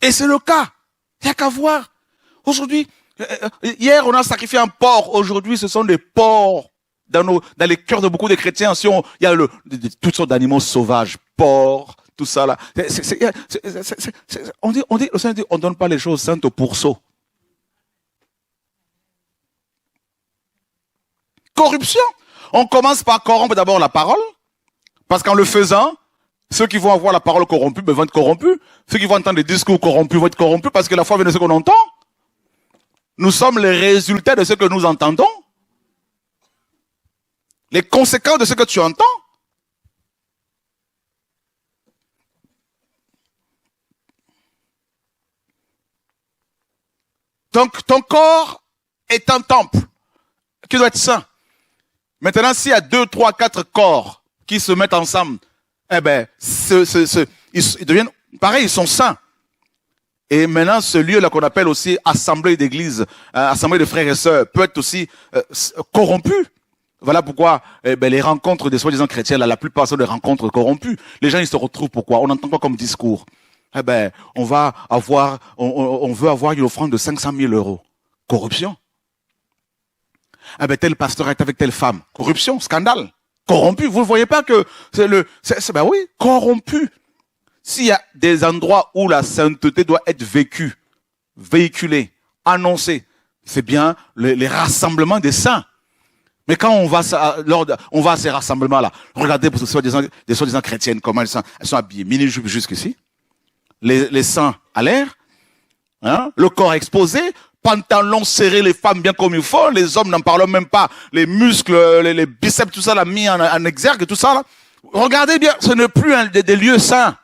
Et c'est le cas. Il n'y a qu'à voir. Aujourd'hui, hier on a sacrifié un porc. Aujourd'hui, ce sont des porcs dans les cœurs de beaucoup de chrétiens. Il y a toutes sortes d'animaux sauvages, porcs, tout ça là. On dit, le Seigneur dit, on ne donne pas les choses saintes au pourceau. Corruption. On commence par corrompre d'abord la parole, parce qu'en le faisant, ceux qui vont avoir la parole corrompue vont être corrompus. Ceux qui vont entendre des discours corrompus vont être corrompus, parce que la foi vient de ce qu'on entend. Nous sommes les résultats de ce que nous entendons. Les conséquences de ce que tu entends. Donc, ton corps est un temple qui doit être saint. Maintenant, s'il y a 2, 3, 4 corps qui se mettent ensemble, eh ben, ils deviennent, pareil, ils sont saints. Et maintenant, ce lieu-là qu'on appelle aussi assemblée d'église, assemblée de frères et sœurs, peut être aussi corrompu. Voilà pourquoi les rencontres des soi-disant chrétiens, la plupart sont des rencontres corrompues. Les gens, ils se retrouvent pourquoi? On entend quoi comme discours? Eh ben, on veut avoir une offrande de 500 000 euros. Corruption. Eh ben, tel pasteur est avec telle femme. Corruption, scandale. Corrompu. Vous ne voyez pas que ben oui, corrompu. S'il y a des endroits où la sainteté doit être vécue, véhiculée, annoncée, c'est bien les rassemblements des saints. Mais quand on va à ces rassemblements-là, regardez pour des soi-disant chrétiennes, comment elles sont habillées, mini-jupe jusqu'ici, les seins à l'air, hein, le corps exposé, pantalon serré, les femmes bien comme il faut, les hommes n'en parlons même pas, les muscles, les biceps, tout ça là mis en exergue, tout ça là. Regardez bien, ce n'est plus des lieux saints.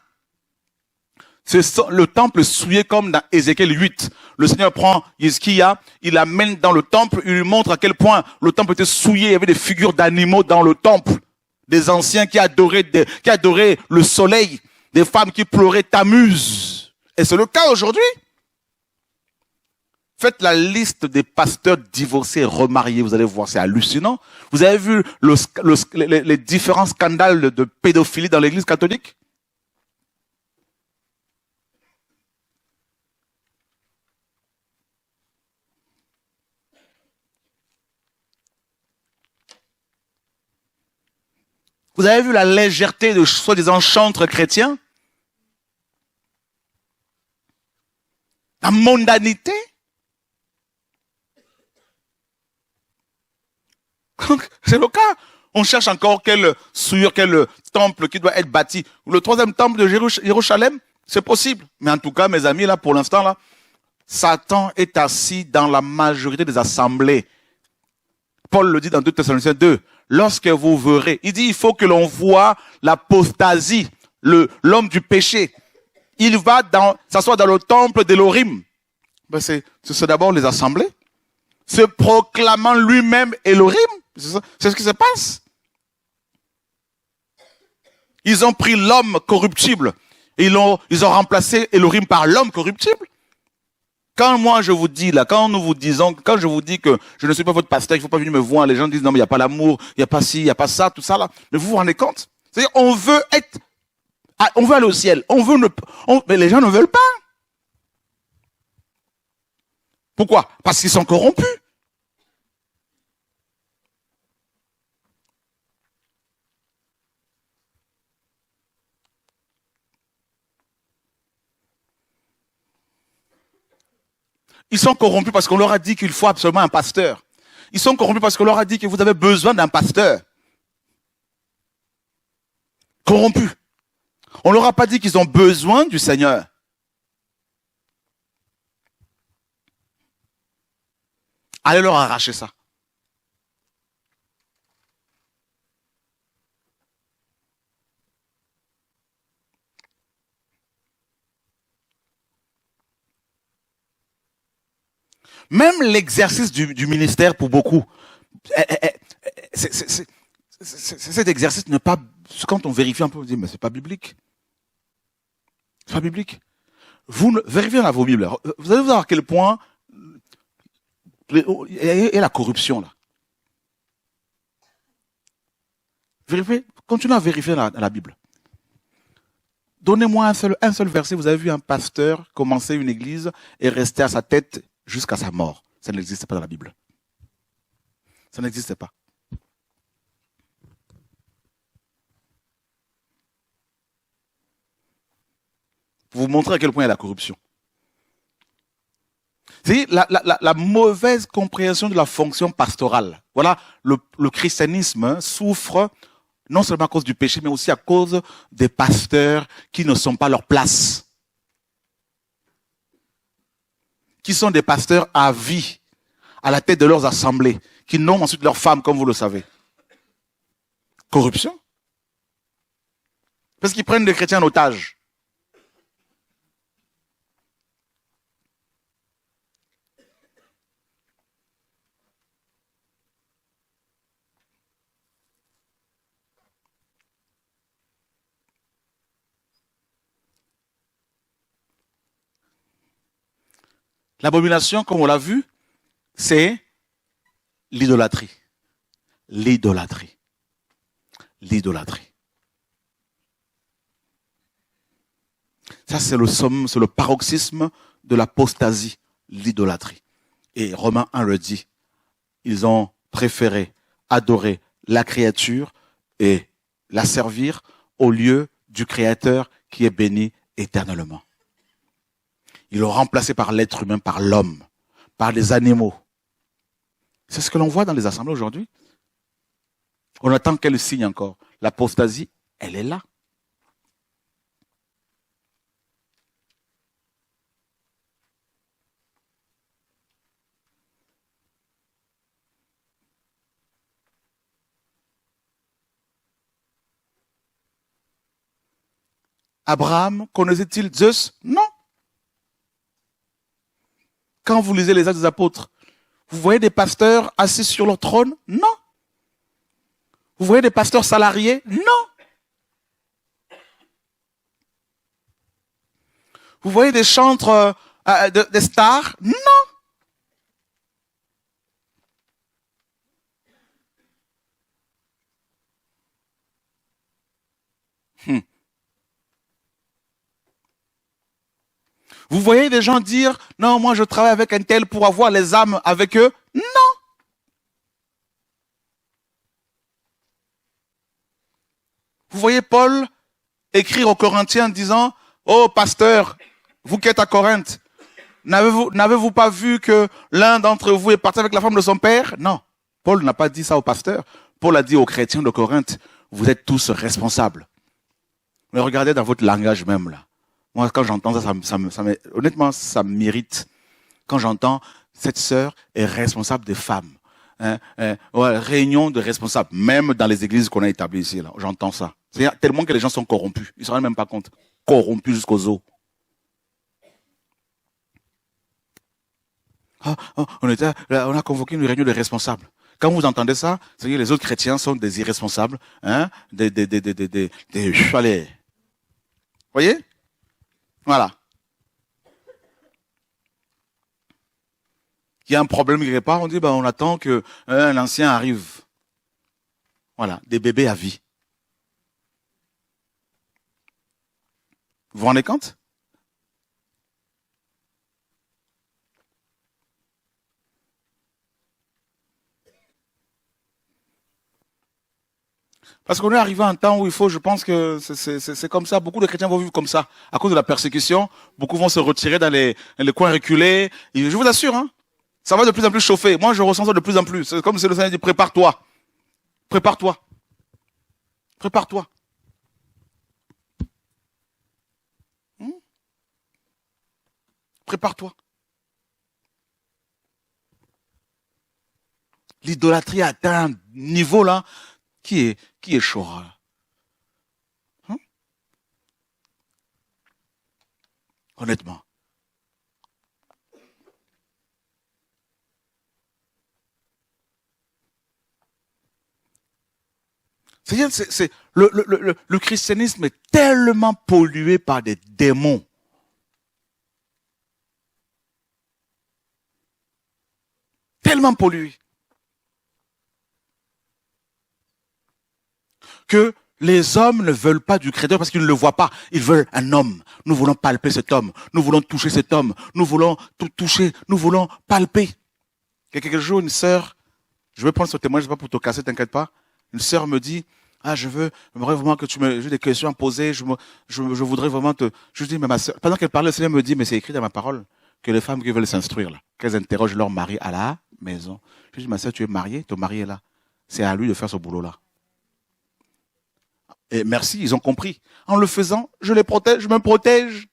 C'est le temple souillé comme dans Ézéchiel 8. Le Seigneur prend Hizkiya, il l'amène dans le temple, il lui montre à quel point le temple était souillé, il y avait des figures d'animaux dans le temple. Des anciens qui adoraient le soleil, des femmes qui pleuraient Tammuz. Et c'est le cas aujourd'hui. Faites la liste des pasteurs divorcés et remariés, vous allez voir, c'est hallucinant. Vous avez vu les différents scandales de pédophilie dans l'église catholique? Vous avez vu la légèreté de soi-disant chantres chrétiens? La mondanité? C'est le cas. On cherche encore quel temple qui doit être bâti. Le troisième temple de Jérusalem, c'est possible. Mais en tout cas, mes amis, là, pour l'instant, là, Satan est assis dans la majorité des assemblées. Paul le dit dans 2 Thessaloniciens 2. Lorsque vous verrez, il dit, il faut que l'on voit l'apostasie, l'homme du péché. Il va s'asseoir dans le temple d'Elohim. Ben c'est d'abord les assemblées. Se proclamant lui-même Elohim. C'est ce qui se passe. Ils ont pris l'homme corruptible. Ils ont remplacé Elohim par l'homme corruptible. Quand moi je vous dis là, quand je vous dis que je ne suis pas votre pasteur, il ne faut pas venir me voir, les gens disent non mais il n'y a pas l'amour, il n'y a pas ci, il n'y a pas ça, tout ça là. Mais vous vous rendez compte? C'est-à-dire on veut être Ah, on veut aller au ciel. Mais les gens ne veulent pas. Pourquoi? Parce qu'ils sont corrompus. Ils sont corrompus parce qu'on leur a dit qu'il faut absolument un pasteur. Ils sont corrompus parce qu'on leur a dit que vous avez besoin d'un pasteur. Corrompus. On leur a pas dit qu'ils ont besoin du Seigneur. Allez leur arracher ça. Même l'exercice du ministère pour beaucoup, cet exercice n'est pas, quand on vérifie un peu, on dit, mais c'est pas biblique. C'est pas biblique. Vous vérifiez dans vos Bibles. Vous allez voir à quel point il y a la corruption là. Vérifiez, continuez à vérifier dans la Bible. Donnez-moi un seul verset. Vous avez vu un pasteur commencer une église et rester à sa tête jusqu'à sa mort. Ça n'existe pas dans la Bible. Ça n'existe pas. Pour vous montrer à quel point il y a la corruption. C'est la mauvaise compréhension de la fonction pastorale. Voilà, le christianisme souffre non seulement à cause du péché, mais aussi à cause des pasteurs qui ne sont pas à leur place. Qui sont des pasteurs à vie, à la tête de leurs assemblées, qui nomment ensuite leurs femmes, comme vous le savez. Corruption. Parce qu'ils prennent des chrétiens en otage. L'abomination, comme on l'a vu, c'est l'idolâtrie. L'idolâtrie. L'idolâtrie. Ça, c'est le somme, c'est le paroxysme de l'apostasie, l'idolâtrie. Et Romains 1 le dit. Ils ont préféré adorer la créature et la servir au lieu du Créateur qui est béni éternellement. Ils l'ont remplacé par l'être humain, par l'homme, par les animaux. C'est ce que l'on voit dans les assemblées aujourd'hui. On attend quel signe encore? L'apostasie, elle est là. Abraham connaissait-il Zeus? Non. Quand vous lisez les Actes des Apôtres, vous voyez des pasteurs assis sur leur trône? Non. Vous voyez des pasteurs salariés? Non. Vous voyez des chantres, des stars? Non. Vous voyez des gens dire, non, moi je travaille avec un tel pour avoir les âmes avec eux? Non. Vous voyez Paul écrire aux Corinthiens en disant, oh pasteur, vous qui êtes à Corinthe, n'avez-vous pas vu que l'un d'entre vous est parti avec la femme de son père? Non. Paul n'a pas dit ça aux pasteurs. Paul a dit aux chrétiens de Corinthe, vous êtes tous responsables. Mais regardez dans votre langage même là. Moi, quand j'entends ça, honnêtement, ça m'irrite. Quand j'entends cette sœur est responsable des femmes. Ouais, réunion de responsables, même dans les églises qu'on a établies ici, là, j'entends ça. C'est tellement que les gens sont corrompus. Ils ne se rendent même pas compte. Corrompus jusqu'aux os. On a convoqué une réunion de responsables. Quand vous entendez ça, c'est que les autres chrétiens sont des irresponsables, allez. Voyez? Voilà. Il y a un problème quelque part, on dit, on attend que un ancien arrive. Voilà, des bébés à vie. Vous vous rendez compte? Parce qu'on est arrivé à un temps où il faut, je pense que c'est comme ça. Beaucoup de chrétiens vont vivre comme ça. À cause de la persécution, beaucoup vont se retirer dans les coins reculés. Et je vous assure, hein, ça va de plus en plus chauffer. Moi, je ressens ça de plus en plus. C'est comme si le Seigneur dit, prépare-toi. Prépare-toi. Prépare-toi. Prépare-toi. L'idolâtrie a atteint un niveau là qui est chaud. Hein? Honnêtement. C'est le christianisme est tellement pollué par des démons. Tellement pollué. Que les hommes ne veulent pas du créateur parce qu'ils ne le voient pas. Ils veulent un homme. Nous voulons palper cet homme. Nous voulons toucher cet homme. Nous voulons tout toucher. Nous voulons palper. Il y a quelques jours, une sœur, je vais prendre ce témoignage, pas pour te casser, t'inquiète pas. Une sœur me dit, j'aimerais vraiment que j'ai des questions à poser, je voudrais vraiment je dis, mais ma sœur, pendant qu'elle parlait, le Seigneur me dit, mais c'est écrit dans ma parole, que les femmes qui veulent s'instruire, là, qu'elles interrogent leur mari à la maison. Je dis, ma sœur, tu es mariée, ton mari est là. C'est à lui de faire ce boulot-là. Et merci, ils ont compris. En le faisant, je les protège, je me protège.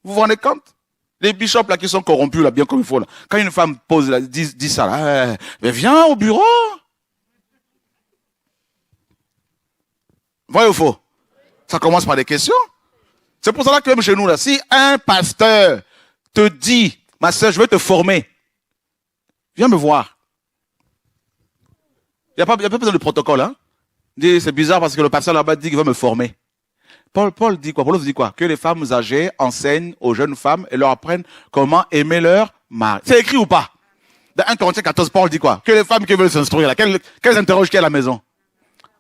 Vous vous rendez compte? Les bishops là qui sont corrompus là, bien comme il faut là. Quand une femme pose là, dit ça là, mais viens au bureau. Vrai ou faux? Ça commence par des questions. C'est pour ça que même chez nous là, si un pasteur te dit, ma soeur, je vais te former, viens me voir. Il n'y a pas besoin de protocole, hein. C'est bizarre parce que le pasteur là-bas dit qu'il va me former. Paul dit quoi? Paul dit quoi? Que les femmes âgées enseignent aux jeunes femmes et leur apprennent comment aimer leur mari. C'est écrit ou pas? Dans 1 Corinthiens 14, Paul dit quoi? Que les femmes qui veulent s'instruire là, qu'elles interrogent qui à la maison?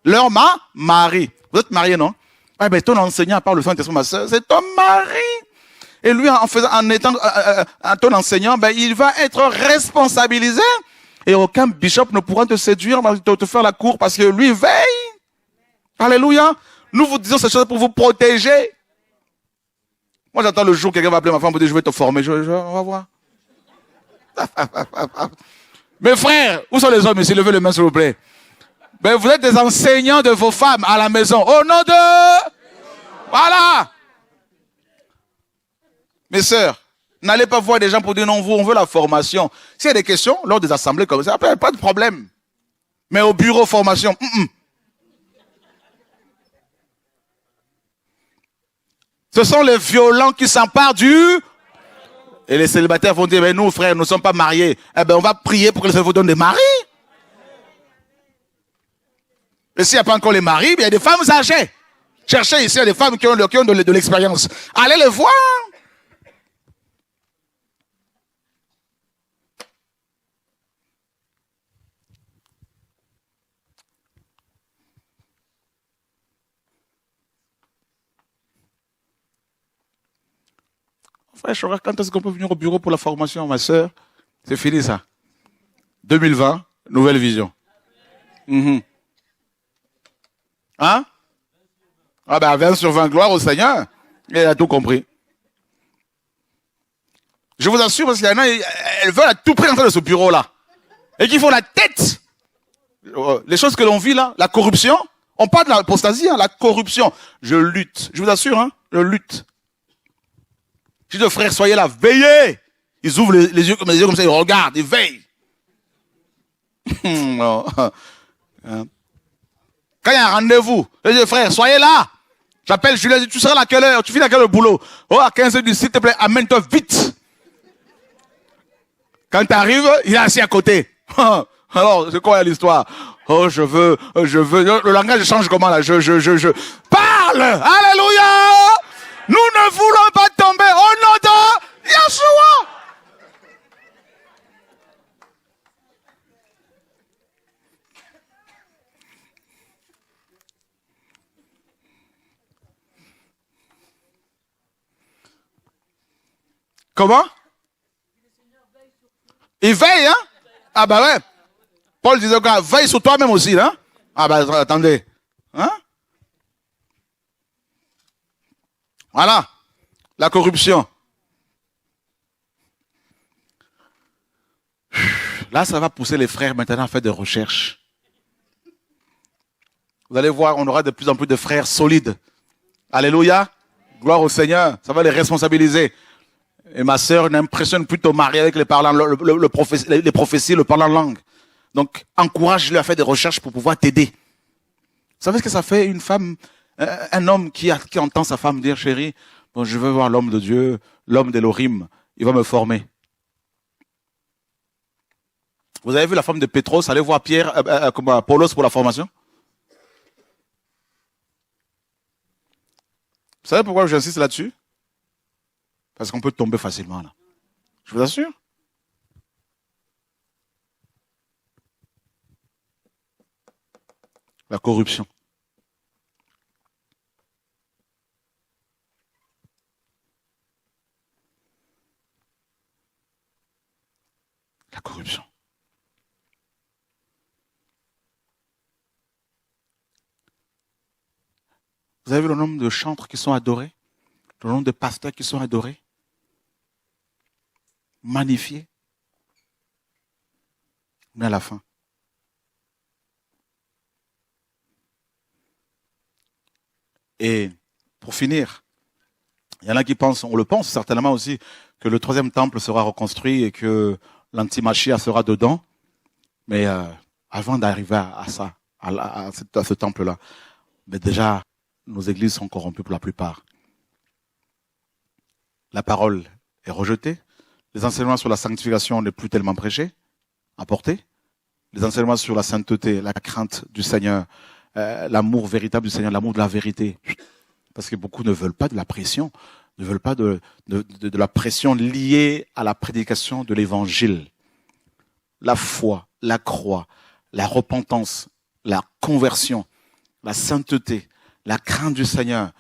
Leur mari. Vous êtes mariés, non? Ah ben ton enseignant par le Saint-Esprit, ma soeur, c'est ton mari. Et lui, en étant ton enseignant, ben il va être responsabilisé. Et aucun bishop ne pourra te séduire, te faire la cour parce que lui veille. Alléluia. Nous vous disons ces choses pour vous protéger. Moi, j'attends le jour où quelqu'un va appeler ma femme pour dire je vais te former. On va voir. Mes frères, où sont les hommes ici? Levez les mains, s'il vous plaît. Ben, vous êtes des enseignants de vos femmes à la maison. Au nom de... Voilà. Mes sœurs, n'allez pas voir des gens pour dire non, on veut la formation. S'il y a des questions, lors des assemblées comme ça, pas de problème. Mais au bureau formation, Ce sont les violents qui s'emparent du... Et les célibataires vont dire, mais nous, frères, nous ne sommes pas mariés. Eh bien, on va prier pour que le Seigneur vous donne des maris. Et s'il n'y a pas encore les maris, il y a des femmes âgées. Cherchez ici, il y a des femmes qui ont de l'expérience. Allez les voir. Frère, quand est-ce qu'on peut venir au bureau pour la formation, ma soeur? C'est fini ça. 2020, nouvelle vision. Hein? Ah ben 20 sur 20, gloire au Seigneur. Il a tout compris. Je vous assure, parce qu'il y en a, elles veulent à tout prix entrer dans ce bureau-là. Et qu'ils font la tête. Les choses que l'on vit là, la corruption. On parle de l'apostasie, hein, la corruption. Je lutte. Je vous assure, hein, je lutte. Je dis aux frères, soyez là, veillez. Ils ouvrent les yeux comme ça, ils regardent, ils veillent. Non. Quand il y a un rendez-vous, je dis, frère, soyez là. J'appelle Julien, je dis, tu seras là à quelle heure? Tu finis à quel heure le boulot? Oh, à 15h du s'il te plaît, amène-toi vite. Quand tu arrives, il est assis à côté. Alors, c'est quoi l'histoire? Oh, je veux. Le langage change comment là? Parle! Alléluia! Nous ne voulons pas tomber au nom de Yeshua! Comment? Il veille, hein? Ah bah ouais. Paul disait quoi? Veille sur toi-même aussi, hein? Ah bah attendez. Hein? Voilà. La corruption. Là, ça va pousser les frères maintenant à faire des recherches. Vous allez voir, on aura de plus en plus de frères solides. Alléluia. Gloire au Seigneur. Ça va les responsabiliser. Et ma sœur n'impressionne plus ton mari avec les prophéties, le parlant langue. Donc, encourage-le à faire des recherches pour pouvoir t'aider. Vous savez ce que ça fait une femme, un homme qui entend sa femme dire, chérie, bon, je veux voir l'homme de Dieu, l'homme d'Élohim, il va me former. Vous avez vu la femme de Pétros aller voir Paulos pour la formation? Vous savez pourquoi j'insiste là-dessus? Parce qu'on peut tomber facilement là. Je vous assure. La corruption. La corruption. Vous avez vu le nombre de chantres qui sont adorés? Le nombre de pasteurs qui sont adorés? Magnifiés? Mais à la fin. Et pour finir, il y en a qui pensent, on le pense certainement aussi, que le troisième temple sera reconstruit et que l'antimachia sera dedans. Mais avant d'arriver à ça, à ce temple-là, mais déjà, nos églises sont corrompues pour la plupart. La parole est rejetée. Les enseignements sur la sanctification n'est plus tellement prêchés, apportés. Les enseignements sur la sainteté, la crainte du Seigneur, l'amour véritable du Seigneur, l'amour de la vérité. Parce que beaucoup ne veulent pas de la pression, ne veulent pas de la pression liée à la prédication de l'évangile. La foi, la croix, la repentance, la conversion, la sainteté, la crainte du Seigneur,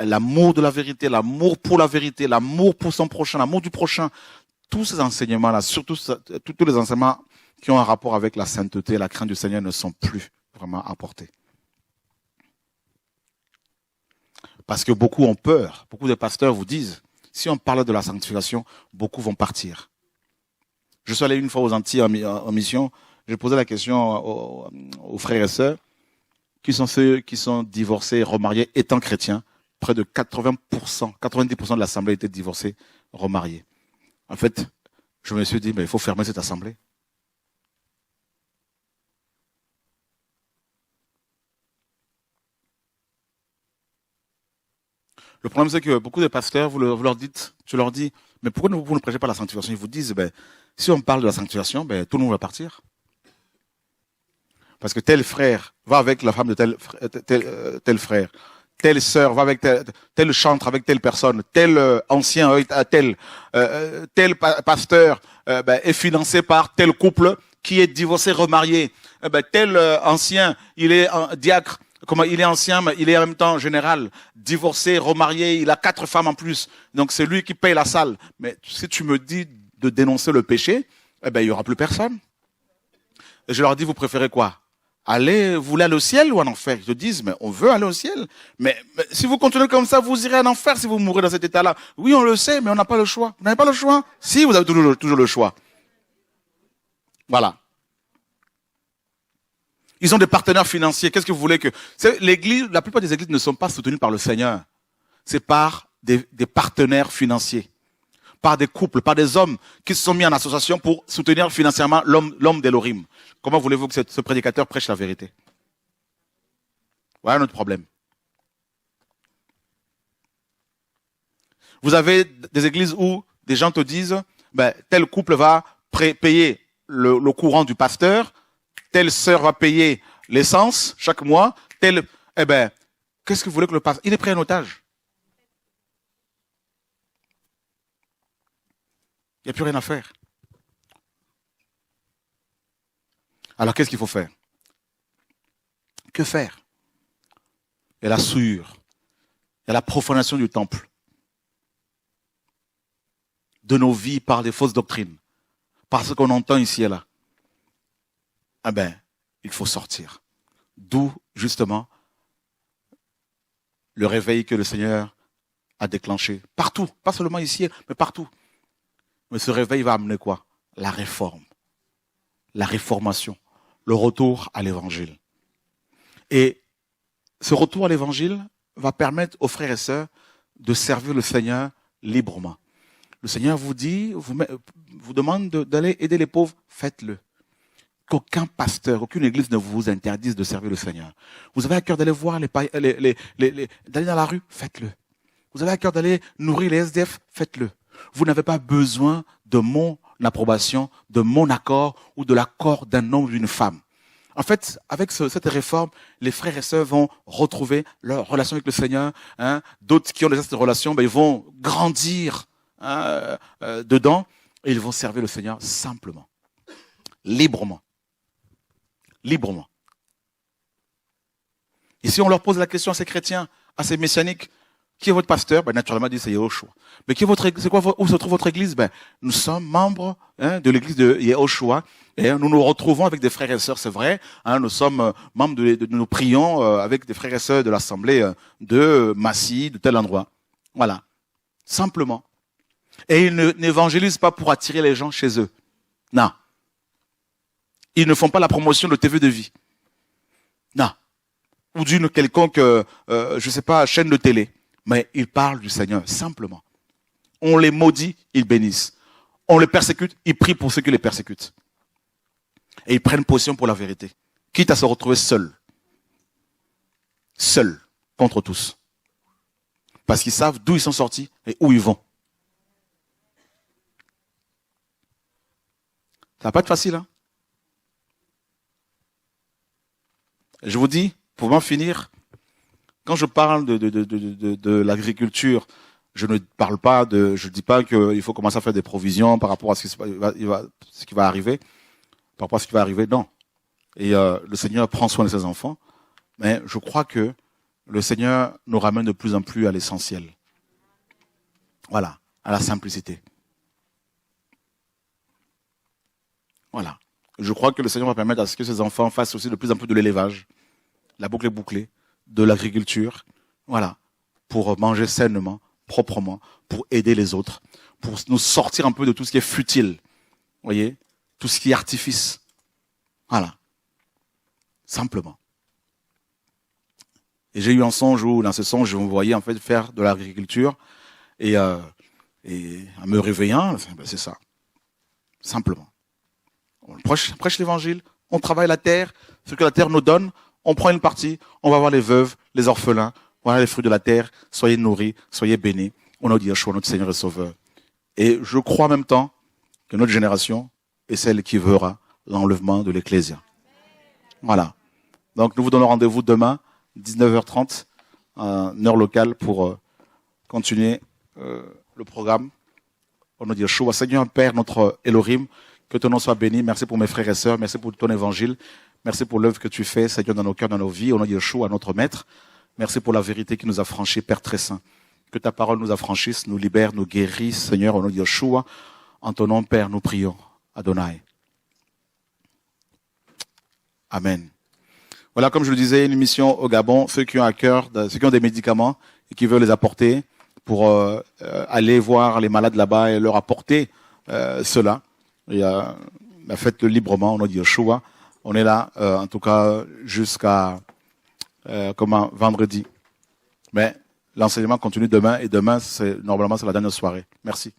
l'amour de la vérité, l'amour pour la vérité, l'amour pour son prochain, l'amour du prochain. Tous ces enseignements-là, surtout tous les enseignements qui ont un rapport avec la sainteté, la crainte du Seigneur ne sont plus vraiment apportés. Parce que beaucoup ont peur. Beaucoup de pasteurs vous disent, si on parle de la sanctification, beaucoup vont partir. Je suis allé une fois aux Antilles en mission, j'ai posé la question aux frères et sœurs, qui sont ceux qui sont divorcés, remariés, étant chrétiens. Près de 80%, 90% de l'assemblée était divorcée, remariée. En fait, je me suis dit, mais il faut fermer cette assemblée. Le problème, c'est que beaucoup de pasteurs, vous leur dites, tu leur dis, mais pourquoi vous ne prêchez pas la sanctification? Ils vous disent, si on parle de la sanctification, tout le monde va partir. Parce que tel frère va avec la femme de tel frère. Telle sœur va avec tel chantre avec telle personne. Tel ancien avec tel pasteur est financé par tel couple qui est divorcé, remarié. Tel ancien, il est diacre. Il est ancien, mais il est en même temps général, divorcé, remarié, il a 4 femmes en plus. Donc c'est lui qui paye la salle. Mais si tu me dis de dénoncer le péché, il n'y aura plus personne. Et je leur dis, vous préférez quoi? Vous voulez aller au ciel ou en enfer? Ils te disent, mais on veut aller au ciel. Mais si vous continuez comme ça, vous irez en enfer si vous mourrez dans cet état-là. Oui, on le sait, mais on n'a pas le choix. Vous n'avez pas le choix? Si, vous avez toujours le choix. Voilà. Ils ont des partenaires financiers. Qu'est-ce que vous voulez que... L'église, la plupart des églises ne sont pas soutenues par le Seigneur. C'est par des partenaires financiers. Par des couples, par des hommes qui se sont mis en association pour soutenir financièrement l'homme d'Élohim. Comment voulez-vous que ce prédicateur prêche la vérité? Voilà notre problème. Vous avez des églises où des gens te disent, tel couple va payer le courant du pasteur, telle sœur va payer l'essence chaque mois, qu'est-ce que vous voulez que le pasteur... Il est pris en otage. Il n'y a plus rien à faire. Alors qu'est-ce qu'il faut faire? Que faire? Il y a la souillure. Il y a la profanation du temple. de nos vies par des fausses doctrines, par ce qu'on entend ici et là, eh ben, il faut sortir. D'où, justement, le réveil que le Seigneur a déclenché. Partout, pas seulement ici, mais partout. Mais ce réveil va amener quoi? La réforme, la réformation, le retour à l'évangile. Et ce retour à l'évangile va permettre aux frères et sœurs de servir le Seigneur librement. Le Seigneur vous dit, vous demande d'aller aider les pauvres, faites-le. Qu'aucun pasteur, aucune église ne vous interdise de servir le Seigneur. Vous avez à cœur d'aller voir d'aller dans la rue, faites-le. Vous avez à cœur d'aller nourrir les SDF, faites-le. Vous n'avez pas besoin de mon approbation, de mon accord ou de l'accord d'un homme ou d'une femme. En fait, avec cette réforme, les frères et sœurs vont retrouver leur relation avec le Seigneur. D'autres qui ont déjà cette relation, ils vont grandir dedans et ils vont servir le Seigneur simplement, librement. Librement. Et si on leur pose la question à ces chrétiens, à ces messianiques, qui est votre pasteur? Naturellement, ils disent c'est Yehoshua. Mais où se trouve votre église? Nous sommes membres de l'église de Yehoshua et nous nous retrouvons avec des frères et sœurs, c'est vrai. Nous sommes membres nous prions avec des frères et sœurs de l'assemblée de Massy, de tel endroit. Voilà. Simplement. Et ils n'évangélisent pas pour attirer les gens chez eux. Non. Ils ne font pas la promotion de TV de vie. Non. Ou d'une quelconque, chaîne de télé. Mais ils parlent du Seigneur, simplement. On les maudit, ils bénissent. On les persécute, ils prient pour ceux qui les persécutent. Et ils prennent position pour la vérité. Quitte à se retrouver seuls. Seuls, contre tous. Parce qu'ils savent d'où ils sont sortis et où ils vont. Ça va pas être facile, hein? Je vous dis, pour en finir, quand je parle de l'agriculture, je ne dis pas qu'il faut commencer à faire des provisions par rapport à ce qui va arriver, par rapport à ce qui va arriver, non. Et le Seigneur prend soin de ses enfants, mais je crois que le Seigneur nous ramène de plus en plus à l'essentiel. Voilà, à la simplicité. Voilà. Je crois que le Seigneur va permettre à ce que ses enfants fassent aussi de plus en plus de l'élevage. La boucle est bouclée, de l'agriculture, voilà, pour manger sainement, proprement, pour aider les autres, pour nous sortir un peu de tout ce qui est futile, vous voyez, tout ce qui est artifice. Voilà. Simplement. Et j'ai eu un songe où, dans ce songe, je me voyais en fait faire de l'agriculture et en me réveillant, c'est ça. Simplement. On prêche l'évangile, on travaille la terre, ce que la terre nous donne, on prend une partie, on va voir les veuves, les orphelins, voilà les fruits de la terre, soyez nourris, soyez bénis. On a dit Yeshua, notre Seigneur et Sauveur. Et je crois en même temps que notre génération est celle qui verra l'enlèvement de l'Ecclésia. Voilà. Donc nous vous donnons rendez-vous demain, 19h30, heure locale, pour continuer le programme. On a dit Yeshua, Seigneur Père, notre Elohim, que ton nom soit béni. Merci pour mes frères et sœurs, merci pour ton évangile. Merci pour l'œuvre que tu fais, Seigneur, dans nos cœurs, dans nos vies. Au nom de Yeshua, notre Maître. Merci pour la vérité qui nous a franchis, Père très saint. Que ta parole nous affranchisse, nous libère, nous guérisse, Seigneur, au nom de Yeshua. En ton nom, Père, nous prions. Adonai. Amen. Voilà, comme je le disais, une mission au Gabon. Ceux qui ont à cœur, ceux qui ont des médicaments et qui veulent les apporter pour aller voir les malades là-bas et leur apporter cela. Et faites-le librement, au nom de Yeshua. On est là, en tout cas, jusqu'à vendredi. Mais l'enseignement continue demain et demain, normalement, c'est la dernière soirée. Merci.